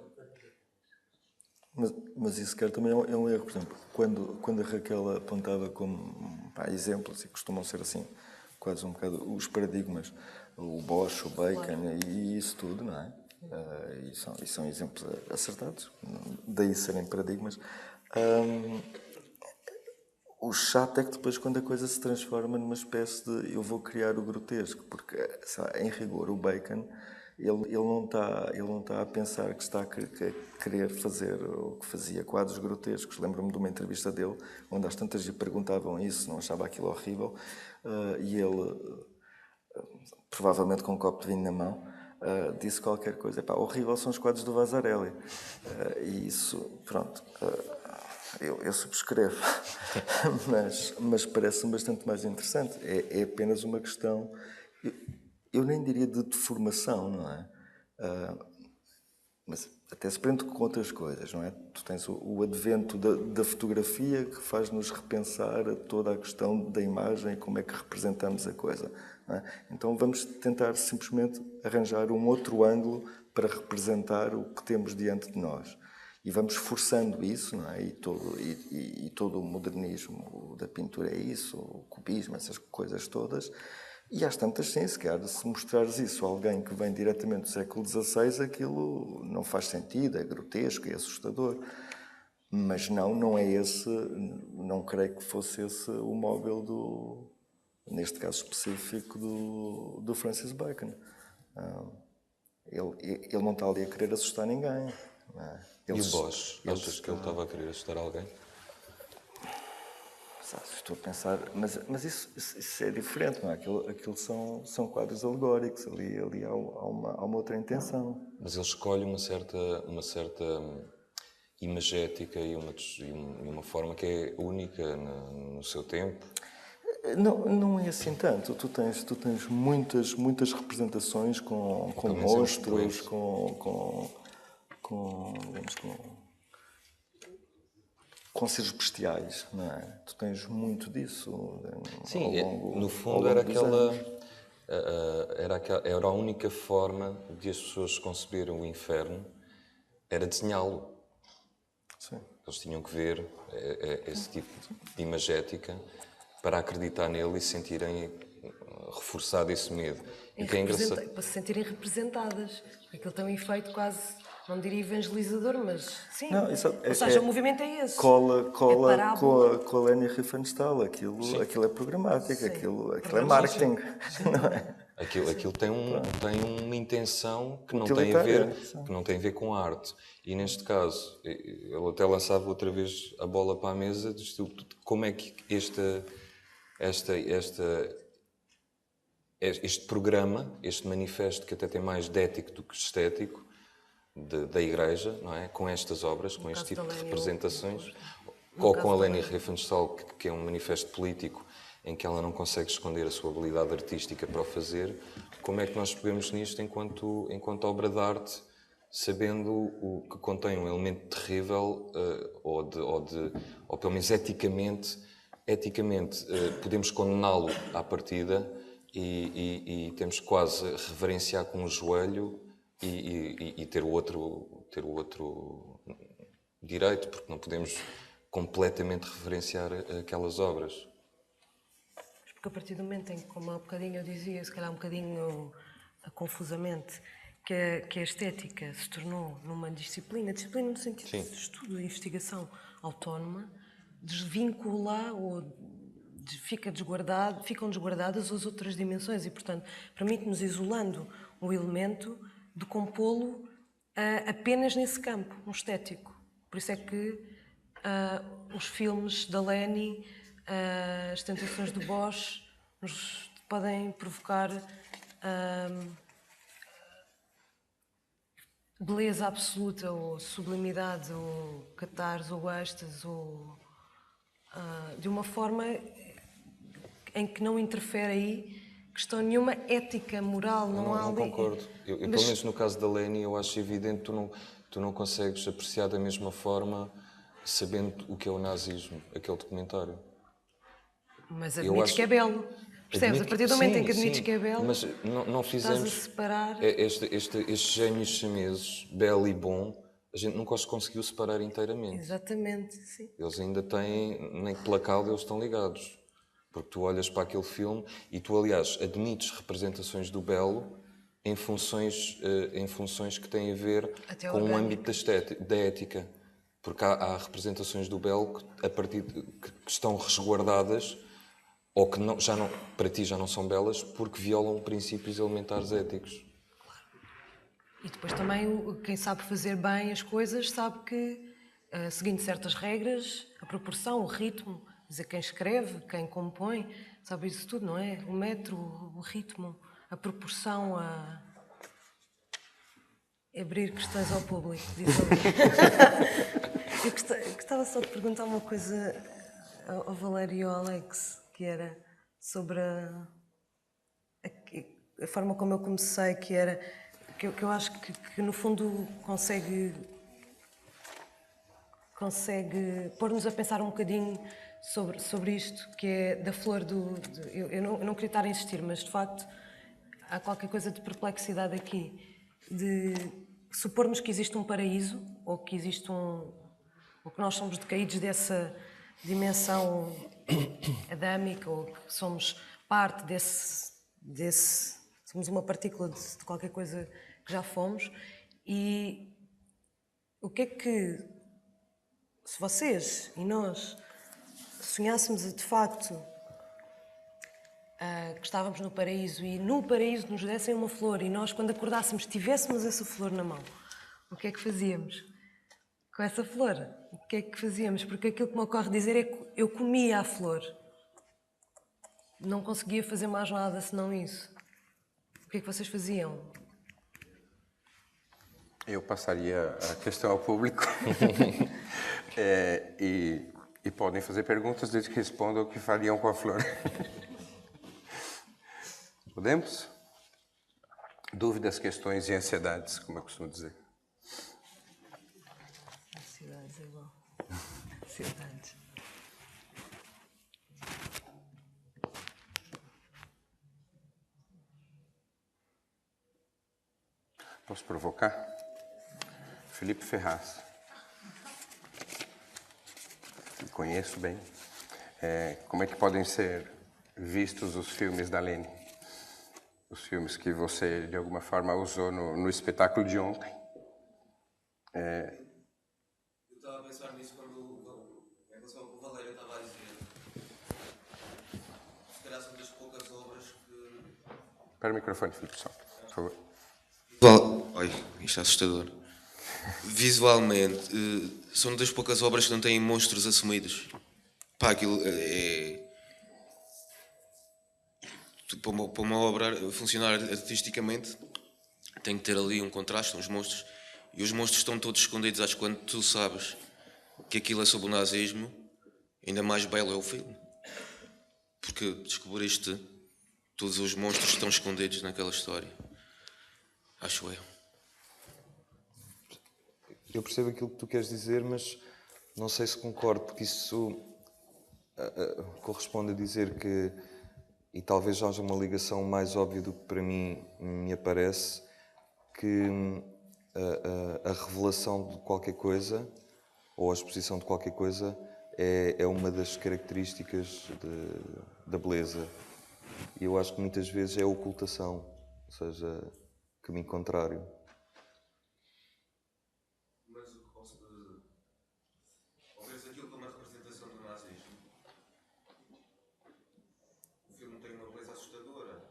Mas isso, quer também é um erro. Por exemplo, quando a Raquel apontava como exemplos, e costumam ser assim, quase um bocado os paradigmas, o Bosch, o Bacon e isso tudo, não é? E são exemplos acertados, daí serem paradigmas. O chato é que depois, quando a coisa se transforma numa espécie de eu vou criar o grotesco, porque, sei lá, em rigor, o Bacon, ele não está a pensar que está a querer fazer o que fazia quadros grotescos. Lembro-me de uma entrevista dele, onde às tantas lhe perguntavam isso, não achava aquilo horrível, e ele, provavelmente com um copo de vinho na mão, disse qualquer coisa. Horrível são os quadros do Vasarely. E isso, pronto, eu subscrevo. mas parece-me bastante mais interessante. É apenas uma questão, eu nem diria de deformação, não é? Mas até se prende com outras coisas, não é? Tu tens o advento da fotografia que faz-nos repensar toda a questão da imagem e como é que representamos a coisa. Não é? Então vamos tentar simplesmente arranjar um outro ângulo para representar o que temos diante de nós. E vamos forçando isso, não é? E todo o modernismo da pintura é isso, o cubismo, essas coisas todas. E às tantas, sim, se calhar, se mostrares isso a alguém que vem diretamente do século XVI, aquilo não faz sentido, é grotesco, é assustador. Mas não é esse, não creio que fosse esse o móvel neste caso específico, do Francis Bacon. Ele não está ali a querer assustar ninguém. Não é? E o Bosch? Achas que ele estava a querer assustar alguém? Estou a pensar, mas isso é diferente, não é? Aquilo são quadros alegóricos, ali há uma outra intenção. Mas ele escolhe uma certa imagética e uma forma que é única no seu tempo. Não é assim tanto. Tu tens muitas representações com monstros, com seres bestiais, não é? Tu tens muito disso. Sim, no fundo era a única forma de as pessoas conceberem o inferno, era desenhá-lo. Sim. Eles tinham que ver esse tipo de imagética para acreditar nele e sentirem reforçado esse medo. E que é engraçado. Para se sentirem representadas. Aquilo tem um efeito quase, não diria evangelizador, mas sim. Não, ou seja, o movimento é esse. Cola com a Leni Riefenstahl. Aquilo é programático, aquilo é marketing. Não é? Aquilo tem uma intenção que não tem a ver com a arte. E neste caso, ele até lançava outra vez a bola para a mesa, como é que este programa, este manifesto que até tem mais de ético do que estético da Igreja, não é? Com estas obras, com este tipo de representações, ou com a Leni Riefenstahl, que é um manifesto político em que ela não consegue esconder a sua habilidade artística para o fazer, como é que nós pegamos nisto enquanto obra de arte, sabendo o que contém um elemento terrível, ou pelo menos eticamente podemos condená-lo à partida e temos quase reverenciar com o joelho e ter o outro direito, porque não podemos completamente reverenciar aquelas obras. Porque a partir do momento em que, como há bocadinho eu dizia, se calhar um bocadinho confusamente, que a estética se tornou numa disciplina no sentido de estudo e investigação autónoma, desvincula ou ficam desguardadas as outras dimensões e, portanto, permite-nos, isolando o elemento, decompô-lo apenas nesse campo, no estético. Por isso é que os filmes da Leni, as tentações do Bosch, nos podem provocar beleza absoluta, ou sublimidade, ou catarse, ou êxtase, ou de uma forma em que não interfere aí questão nenhuma ética, moral, não há ali... Não concordo. Pelo menos no caso da Leni, eu acho evidente que tu não consegues apreciar da mesma forma sabendo o que é o nazismo, aquele documentário. Mas admites que é belo. Percebes? A partir do momento em que admites que é belo, mas não fizemos estás a separar... Estes génios chameses, belo e bom, gente nunca os conseguiu separar inteiramente. Exatamente, sim. Eles ainda têm, nem que pela cauda eles estão ligados. Porque tu olhas para aquele filme e tu, aliás, admites representações do belo em funções que têm a ver Até com o orgânico. âmbito da ética. Porque há representações do belo que, a partir que estão resguardadas ou que para ti já não são belas porque violam princípios elementares éticos. E depois também quem sabe fazer bem as coisas sabe que, seguindo certas regras, a proporção, o ritmo, dizer, quem escreve, quem compõe, sabe isso tudo, não é? O metro, o ritmo, a proporção, abrir questões ao público, diz ali. Eu gostava só de perguntar uma coisa ao Valério e ao Alex, que era sobre a forma como eu comecei, que era que eu acho que no fundo consegue pôr-nos a pensar um bocadinho sobre isto, que é da flor eu não queria estar a insistir, mas de facto há qualquer coisa de perplexidade aqui, de supormos que existe um paraíso, ou que existe ou que nós somos decaídos dessa dimensão adâmica, ou que somos parte desse somos uma partícula de qualquer coisa que já fomos. E o que é que, se vocês e nós sonhássemos de facto que estávamos no paraíso e no paraíso nos dessem uma flor e nós, quando acordássemos, tivéssemos essa flor na mão, o que é que fazíamos com essa flor? O que é que fazíamos? Porque aquilo que me ocorre dizer é que eu comia a flor. Não conseguia fazer mais nada senão isso. O que é que vocês faziam? Eu passaria a questão ao público e podem fazer perguntas desde que respondam o que fariam com a flor. Podemos? Dúvidas, questões e ansiedades, como eu costumo dizer. Ansiedades é igual. Ansiedades. Posso provocar? Felipe Ferraz. Que conheço bem. Como é que podem ser vistos os filmes da Lene? Os filmes que você, de alguma forma, usou no espetáculo de ontem. Eu estava a pensar nisso em relação ao que o Valério estava a dizer. Se calhar são das poucas obras que... Para o microfone, Felipe, só, por favor. Ai, isto é assustador. Visualmente, são das poucas obras que não têm monstros assumidos. Pá, aquilo é... Para uma obra funcionar artisticamente, tem que ter ali um contraste, uns monstros. E os monstros estão todos escondidos. Acho que quando tu sabes que aquilo é sobre o nazismo, ainda mais belo é o filme. Porque descobriste todos os monstros que estão escondidos naquela história. Acho eu. Eu percebo aquilo que tu queres dizer, mas não sei se concordo, porque isso corresponde a dizer que, e talvez haja uma ligação mais óbvia do que para mim me aparece, que a revelação de qualquer coisa, ou a exposição de qualquer coisa, é uma das características da beleza. E eu acho que muitas vezes é a ocultação, ou seja, caminho contrário. Mas o que posso dizer? Ao veres aquilo como a representação do nazismo, o filme tem uma beleza assustadora.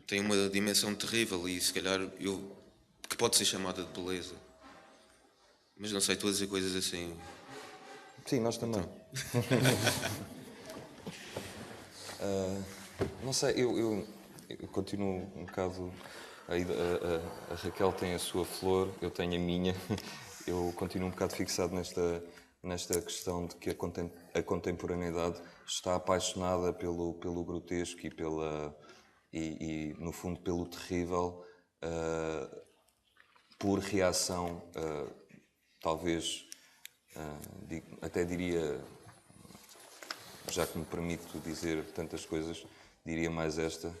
Tem uma dimensão terrível e se calhar que pode ser chamada de beleza. Mas não sei, estou a dizer coisas assim. Sim, nós também. Não sei, eu continuo um bocado... A Raquel tem a sua flor, eu tenho a minha. Eu continuo um bocado fixado nesta questão de que a contemporaneidade está apaixonada pelo grotesco e no fundo, pelo terrível, por reação, talvez, até diria, já que me permito dizer tantas coisas, diria mais esta,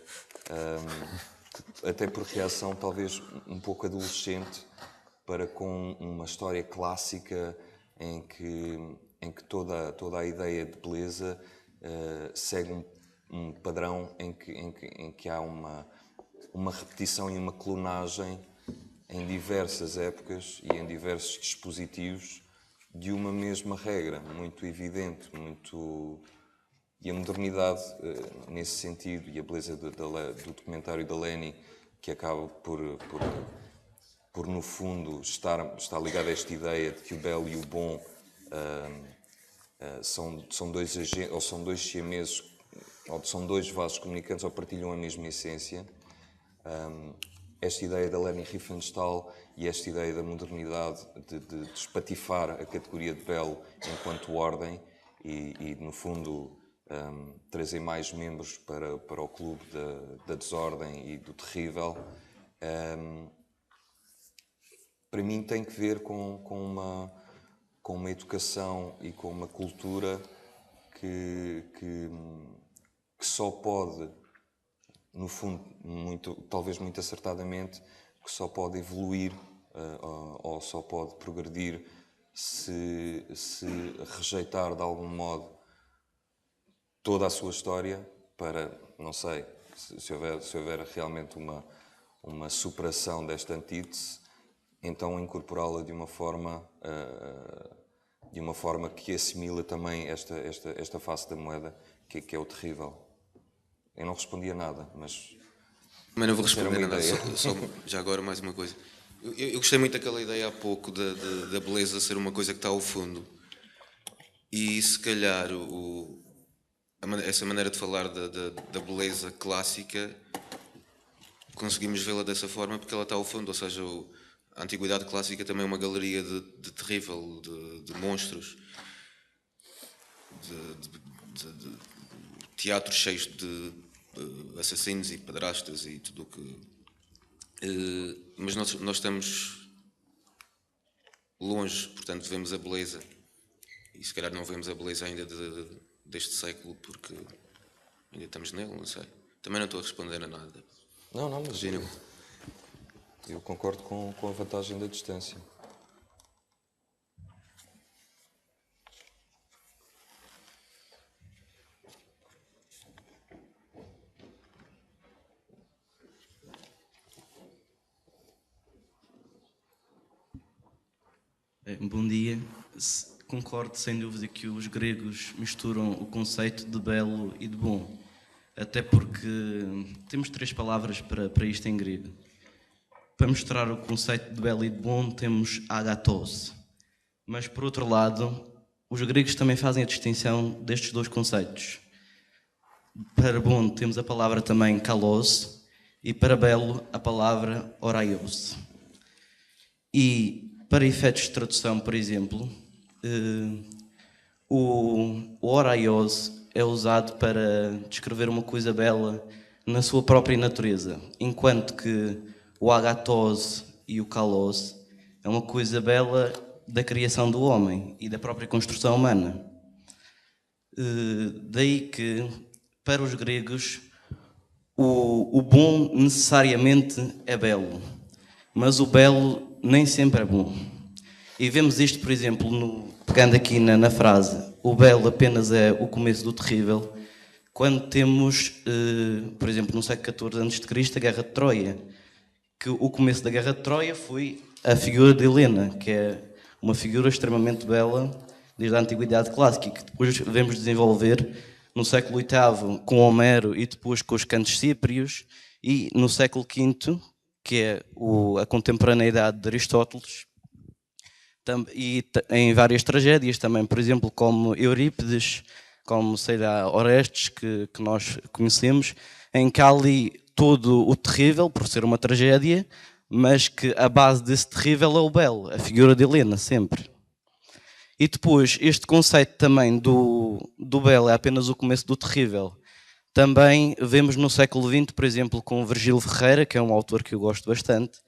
até por reação talvez um pouco adolescente para com uma história clássica em que toda a ideia de beleza segue um padrão em que há uma repetição e uma clonagem em diversas épocas e em diversos dispositivos de uma mesma regra, muito evidente, e a modernidade nesse sentido, e a beleza do documentário da Leni, que acaba por no fundo estar ligado a esta ideia de que o belo e o bom são dois siameses, ou são dois vasos comunicantes, ou partilham a mesma essência. Esta ideia da Leni Riefenstahl e esta ideia da modernidade de espatifar a categoria de belo enquanto ordem e no fundo, trazer mais membros para o clube da desordem e do terrível, para mim tem que ver com uma educação e com uma cultura que só pode, no fundo, talvez muito acertadamente, que só pode evoluir ou só pode progredir se rejeitar de algum modo toda a sua história para, não sei, se houver realmente uma superação desta antítese, então incorporá-la de uma forma que assimila também esta face da moeda, que é o terrível. Eu não respondi a nada, mas... Mas não vou responder a nada, só já agora mais uma coisa. Eu gostei muito daquela ideia há pouco da beleza ser uma coisa que está ao fundo. E se calhar essa maneira de falar da beleza clássica, conseguimos vê-la dessa forma porque ela está ao fundo, ou seja, a Antiguidade Clássica também é uma galeria de terrível, de monstros, de teatros cheios de assassinos e pedrastas e tudo o que... mas nós estamos longe, portanto vemos a beleza, e se calhar não vemos a beleza ainda deste século, porque ainda estamos nele, não sei. Também não estou a responder a nada. Não, mas eu concordo com a vantagem da distância. Bom dia. Concordo sem dúvida que os gregos misturam o conceito de belo e de bom, até porque temos 3 palavras para isto em grego. Para mostrar o conceito de belo e de bom temos agathos, mas por outro lado os gregos também fazem a distinção destes 2 conceitos. Para bom temos a palavra também kalos e para belo a palavra oraios. E para efeitos de tradução, por exemplo, o oraios é usado para descrever uma coisa bela na sua própria natureza, enquanto que o agathos e o kalos é uma coisa bela da criação do homem e da própria construção humana. Daí que, para os gregos, o bom necessariamente é belo, mas o belo nem sempre é bom. E vemos isto, por exemplo, pegando aqui na frase, o belo apenas é o começo do terrível, quando temos, por exemplo, no século XIV a.C., a Guerra de Troia, que o começo da Guerra de Troia foi a figura de Helena, que é uma figura extremamente bela desde a Antiguidade Clássica, que depois vemos desenvolver no século VIII com Homero e depois com os cantos cíprios, e no século V, que é a contemporaneidade de Aristóteles, e em várias tragédias também, por exemplo, como Eurípides, como, sei lá, Orestes, que nós conhecemos, em que há ali todo o terrível, por ser uma tragédia, mas que a base desse terrível é o belo, a figura de Helena, sempre. E depois, este conceito também do belo é apenas o começo do terrível. Também vemos no século XX, por exemplo, com Virgílio Ferreira, que é um autor que eu gosto bastante,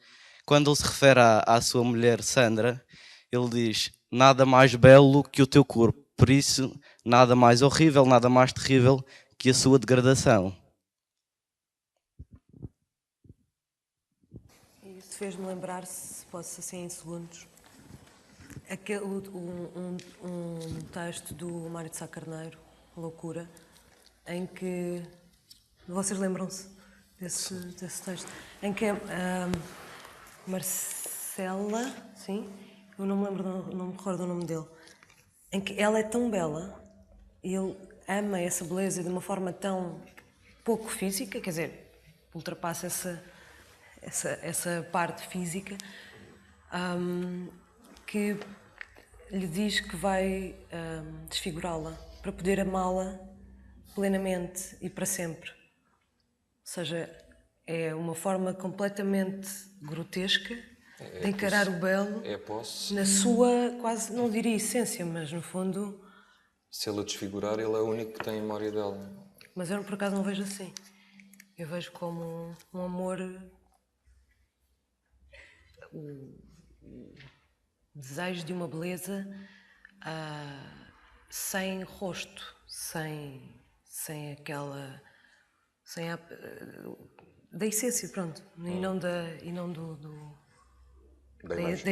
quando ele se refere à sua mulher Sandra, ele diz: nada mais belo que o teu corpo, por isso nada mais horrível, nada mais terrível que a sua degradação. Isso fez-me lembrar, se posso assim em segundos, um texto do Mário de Sá Carneiro, Loucura, em que, vocês lembram-se desse texto, em que Marcela, sim, eu não me recordo o nome dele, em que ela é tão bela e ele ama essa beleza de uma forma tão pouco física, quer dizer, ultrapassa essa parte física, que lhe diz que vai desfigurá-la para poder amá-la plenamente e para sempre. Ou seja, é uma forma completamente grotesca de encarar o belo na sua, quase, não diria essência, mas no fundo... Se ela desfigurar, ele é o único que tem memória dela. Mas eu, por acaso, não vejo assim. Eu vejo como um amor... o desejo de uma beleza sem rosto, sem aquela... da essência, pronto. E não da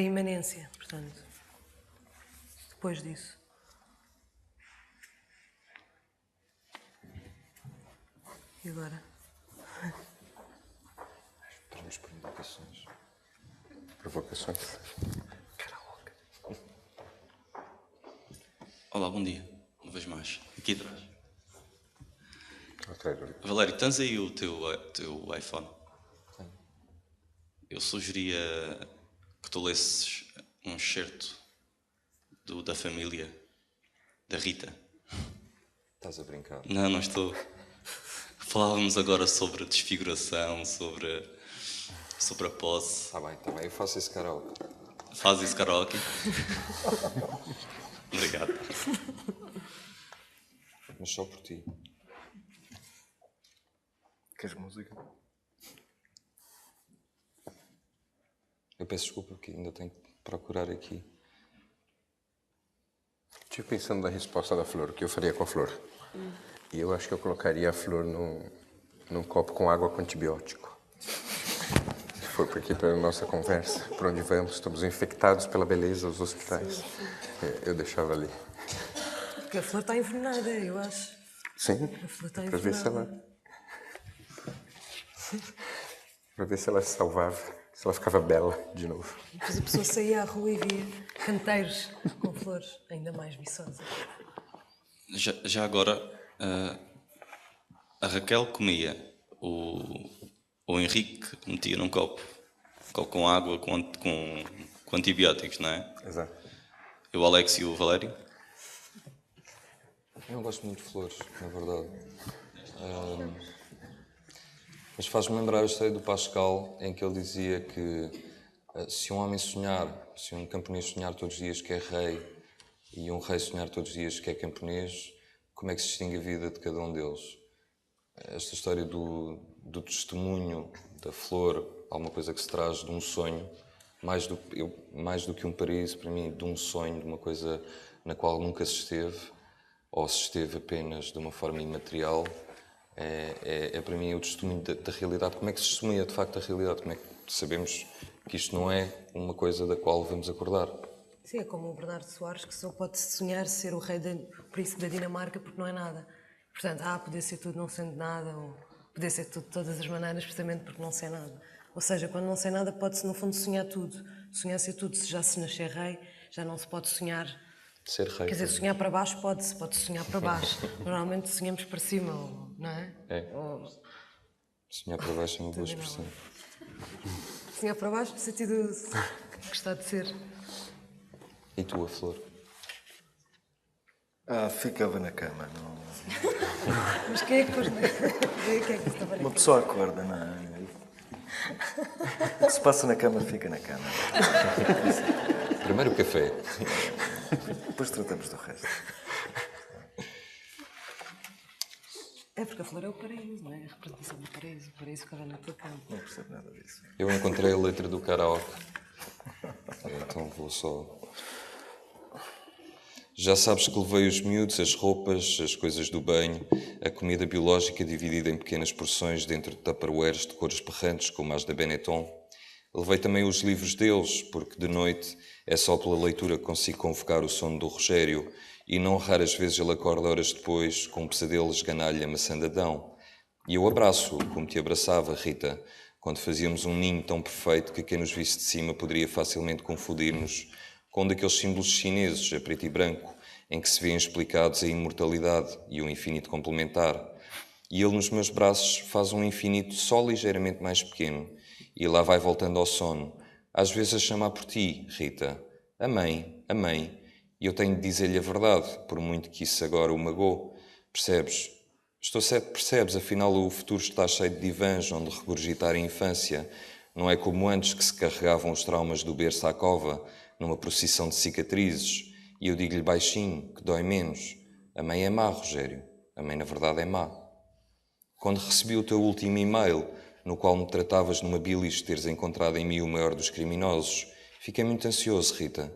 imanência, portanto. Depois disso. E agora? Entramos por indicações. Provocações. Olá, bom dia. Uma vez mais. Aqui atrás. Atrás. Valério, tens aí o teu iPhone? Tenho. Eu sugeria que tu lesses um excerto da família da Rita. Estás a brincar? Não, não estou. Falávamos agora sobre a desfiguração, sobre a posse. Está bem, eu faço esse karaoke. Faz isso karaoke? Obrigado. Mas só por ti. Queres música? Eu peço desculpa porque ainda tenho que procurar aqui. Estive pensando na resposta da Flor, o que eu faria com a Flor. E eu acho que eu colocaria a Flor num copo com água com antibiótico. Se for por aqui pela nossa conversa, por onde vamos, estamos infectados pela beleza dos hospitais. Eu deixava ali. Porque a Flor está envenenada, eu acho. Sim, A Flor está para ver se ela... Para ver se ela se salvava, se ela ficava bela de novo. Depois a pessoa saía à rua e via canteiros com flores ainda mais viçosas. Já agora, a Raquel comia, o Henrique metia num copo com água, com antibióticos, não é? Exato. O Alex e o Valério? Eu não gosto muito de flores, na verdade. Mas faz-me lembrar a história do Pascal, em que ele dizia que se um homem sonhar, se um camponês sonhar todos os dias que é rei e um rei sonhar todos os dias que é camponês, como é que se distingue a vida de cada um deles? Esta história do testemunho da flor, alguma coisa que se traz de um sonho, mais do que um paraíso, para mim, de um sonho, de uma coisa na qual nunca se esteve, ou se esteve apenas de uma forma imaterial, é para mim o testemunho da realidade. Como é que se testemunha de facto a realidade? Como é que sabemos que isto não é uma coisa da qual vamos acordar? Sim, é como o Bernardo Soares, que só pode sonhar ser o rei o príncipe da Dinamarca porque não é nada. Portanto, poder ser tudo não sendo nada, ou poder ser tudo de todas as maneiras precisamente porque não sei nada. Ou seja, quando não sei nada pode-se no fundo sonhar tudo. Sonhar ser tudo, se já se nascer rei, já não se pode sonhar... Ser rei. Quer dizer, sonhar para baixo pode sonhar para baixo. Normalmente sonhamos para cima, não é? Sonhar para baixo é uma boa expressão. Sonhar para baixo no sentido de gostar de ser. E tu, a Flor? Ficava na cama. Não... Mas quem é que pôs... Quem é que estava na Uma pessoa acorda, não é? O que se passa na cama, fica na cama. Primeiro o café. Depois tratamos do resto. É porque a Flor é o paraíso, não é? A representação do paraíso. O paraíso ficava na tua cama. Não percebo nada disso. Eu encontrei a letra do karaoke. Então vou só... Já sabes que levei os miúdos, as roupas, as coisas do banho, a comida biológica dividida em pequenas porções dentro de tupperwares de cores berrantes como as da Benetton. Levei também os livros deles, porque de noite é só pela leitura que consigo convocar o sono do Rogério, e não raras vezes ele acorda horas depois com um pesadelo esganalho a maçã de Adão. E eu abraço-o, como te abraçava, Rita, quando fazíamos um ninho tão perfeito que quem nos visse de cima poderia facilmente confundir-nos com um daqueles símbolos chineses, a preto e branco, em que se vêem explicados a imortalidade e o infinito complementar. E ele nos meus braços faz um infinito só ligeiramente mais pequeno, e lá vai voltando ao sono, às vezes a chamar por ti, Rita. A mãe, e eu tenho de dizer-lhe a verdade, por muito que isso agora o magoe. Percebes? Estou certo, percebes, afinal o futuro está cheio de divãs onde regurgitar a infância. Não é como antes que se carregavam os traumas do berço à cova, numa procissão de cicatrizes. E eu digo-lhe baixinho, que dói menos. A mãe é má, Rogério. A mãe, na verdade, é má. Quando recebi o teu último e-mail, no qual me tratavas numa bilis de teres encontrado em mim o maior dos criminosos, fiquei muito ansioso, Rita,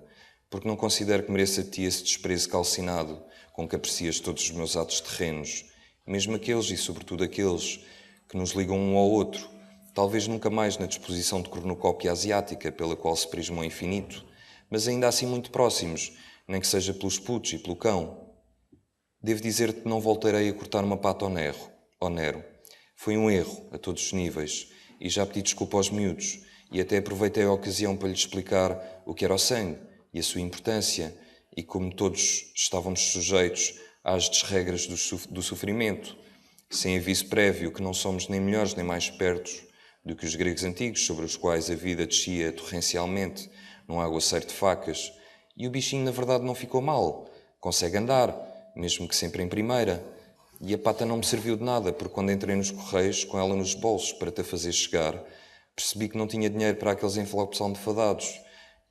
porque não considero que mereça de ti esse desprezo calcinado com que aprecias todos os meus atos terrenos, mesmo aqueles e sobretudo aqueles que nos ligam um ao outro, talvez nunca mais na disposição de cornucópia asiática pela qual se prisma o infinito, mas ainda assim muito próximos, nem que seja pelos putos e pelo cão. Devo dizer-te que não voltarei a cortar uma pata ao Nero. Foi um erro, a todos os níveis, e já pedi desculpa aos miúdos, e até aproveitei a ocasião para lhes explicar o que era o sangue e a sua importância, e como todos estávamos sujeitos às desregras do sofrimento, sem aviso prévio que não somos nem melhores nem mais espertos do que os gregos antigos, sobre os quais a vida descia torrencialmente num aguaceiro de facas, e o bichinho na verdade não ficou mal, consegue andar, mesmo que sempre em primeira. E a pata não me serviu de nada, porque quando entrei nos correios, com ela nos bolsos para te a fazer chegar, percebi que não tinha dinheiro para aqueles envelopes almofadados.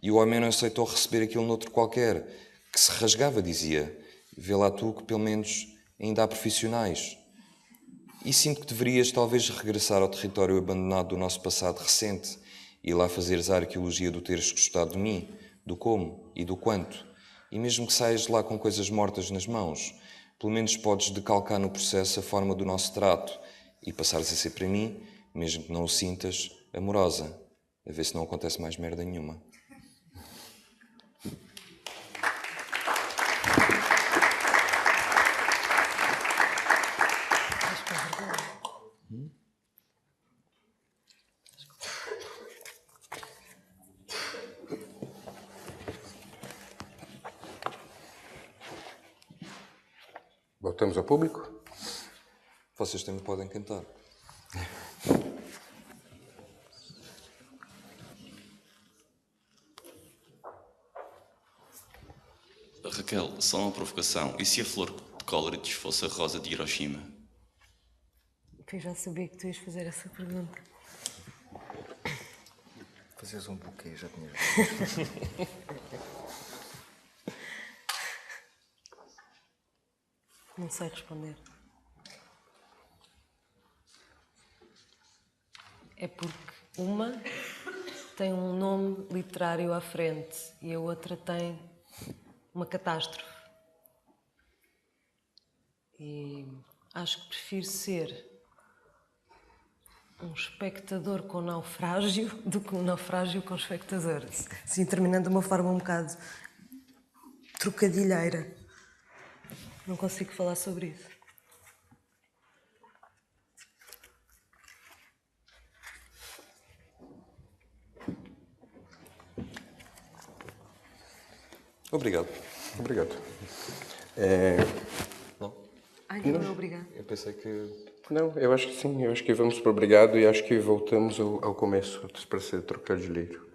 E o homem não aceitou receber aquilo noutro qualquer, que se rasgava, dizia. Vê lá tu que, pelo menos, ainda há profissionais. E sinto que deverias, talvez, regressar ao território abandonado do nosso passado recente e lá fazeres a arqueologia do teres gostado de mim, do como e do quanto. E mesmo que saias de lá com coisas mortas nas mãos, pelo menos podes decalcar no processo a forma do nosso trato e passares a ser para mim, mesmo que não o sintas, amorosa. A ver se não acontece mais merda nenhuma. Voltamos ao público? Vocês também podem cantar. Raquel, só uma provocação. E se a flor de Coleridge fosse a rosa de Hiroshima? Eu já sabia que tu ias fazer essa pergunta. Fazias um buquê, já tinha. Não sei responder. É porque uma tem um nome literário à frente e a outra tem uma catástrofe. E acho que prefiro ser um espectador com naufrágio do que um naufrágio com espectador. Assim, terminando de uma forma um bocado trocadilheira. Não consigo falar sobre isso. Obrigado. Obrigado. Não? Ai, não é obrigado. Eu pensei que... Não, eu acho que sim. Eu acho que vamos para o obrigado e acho que voltamos ao começo, para ser trocadilheiro.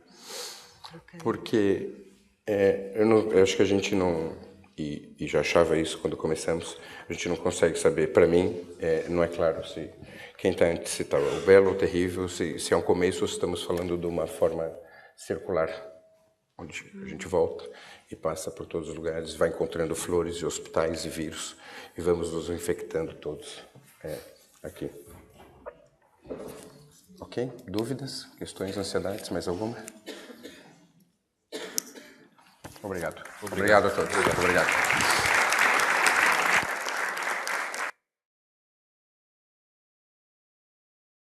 Porque eu acho que a gente não... E já achava isso quando começamos, a gente não consegue saber, para mim, não é claro se quem está antes, se está o belo ou terrível, se é um começo ou se estamos falando de uma forma circular, onde a gente volta e passa por todos os lugares, vai encontrando flores e hospitais e vírus, e vamos nos infectando todos aqui. Ok? Dúvidas? Questões, ansiedades? Mais alguma? Obrigado. Obrigado a todos. Obrigado.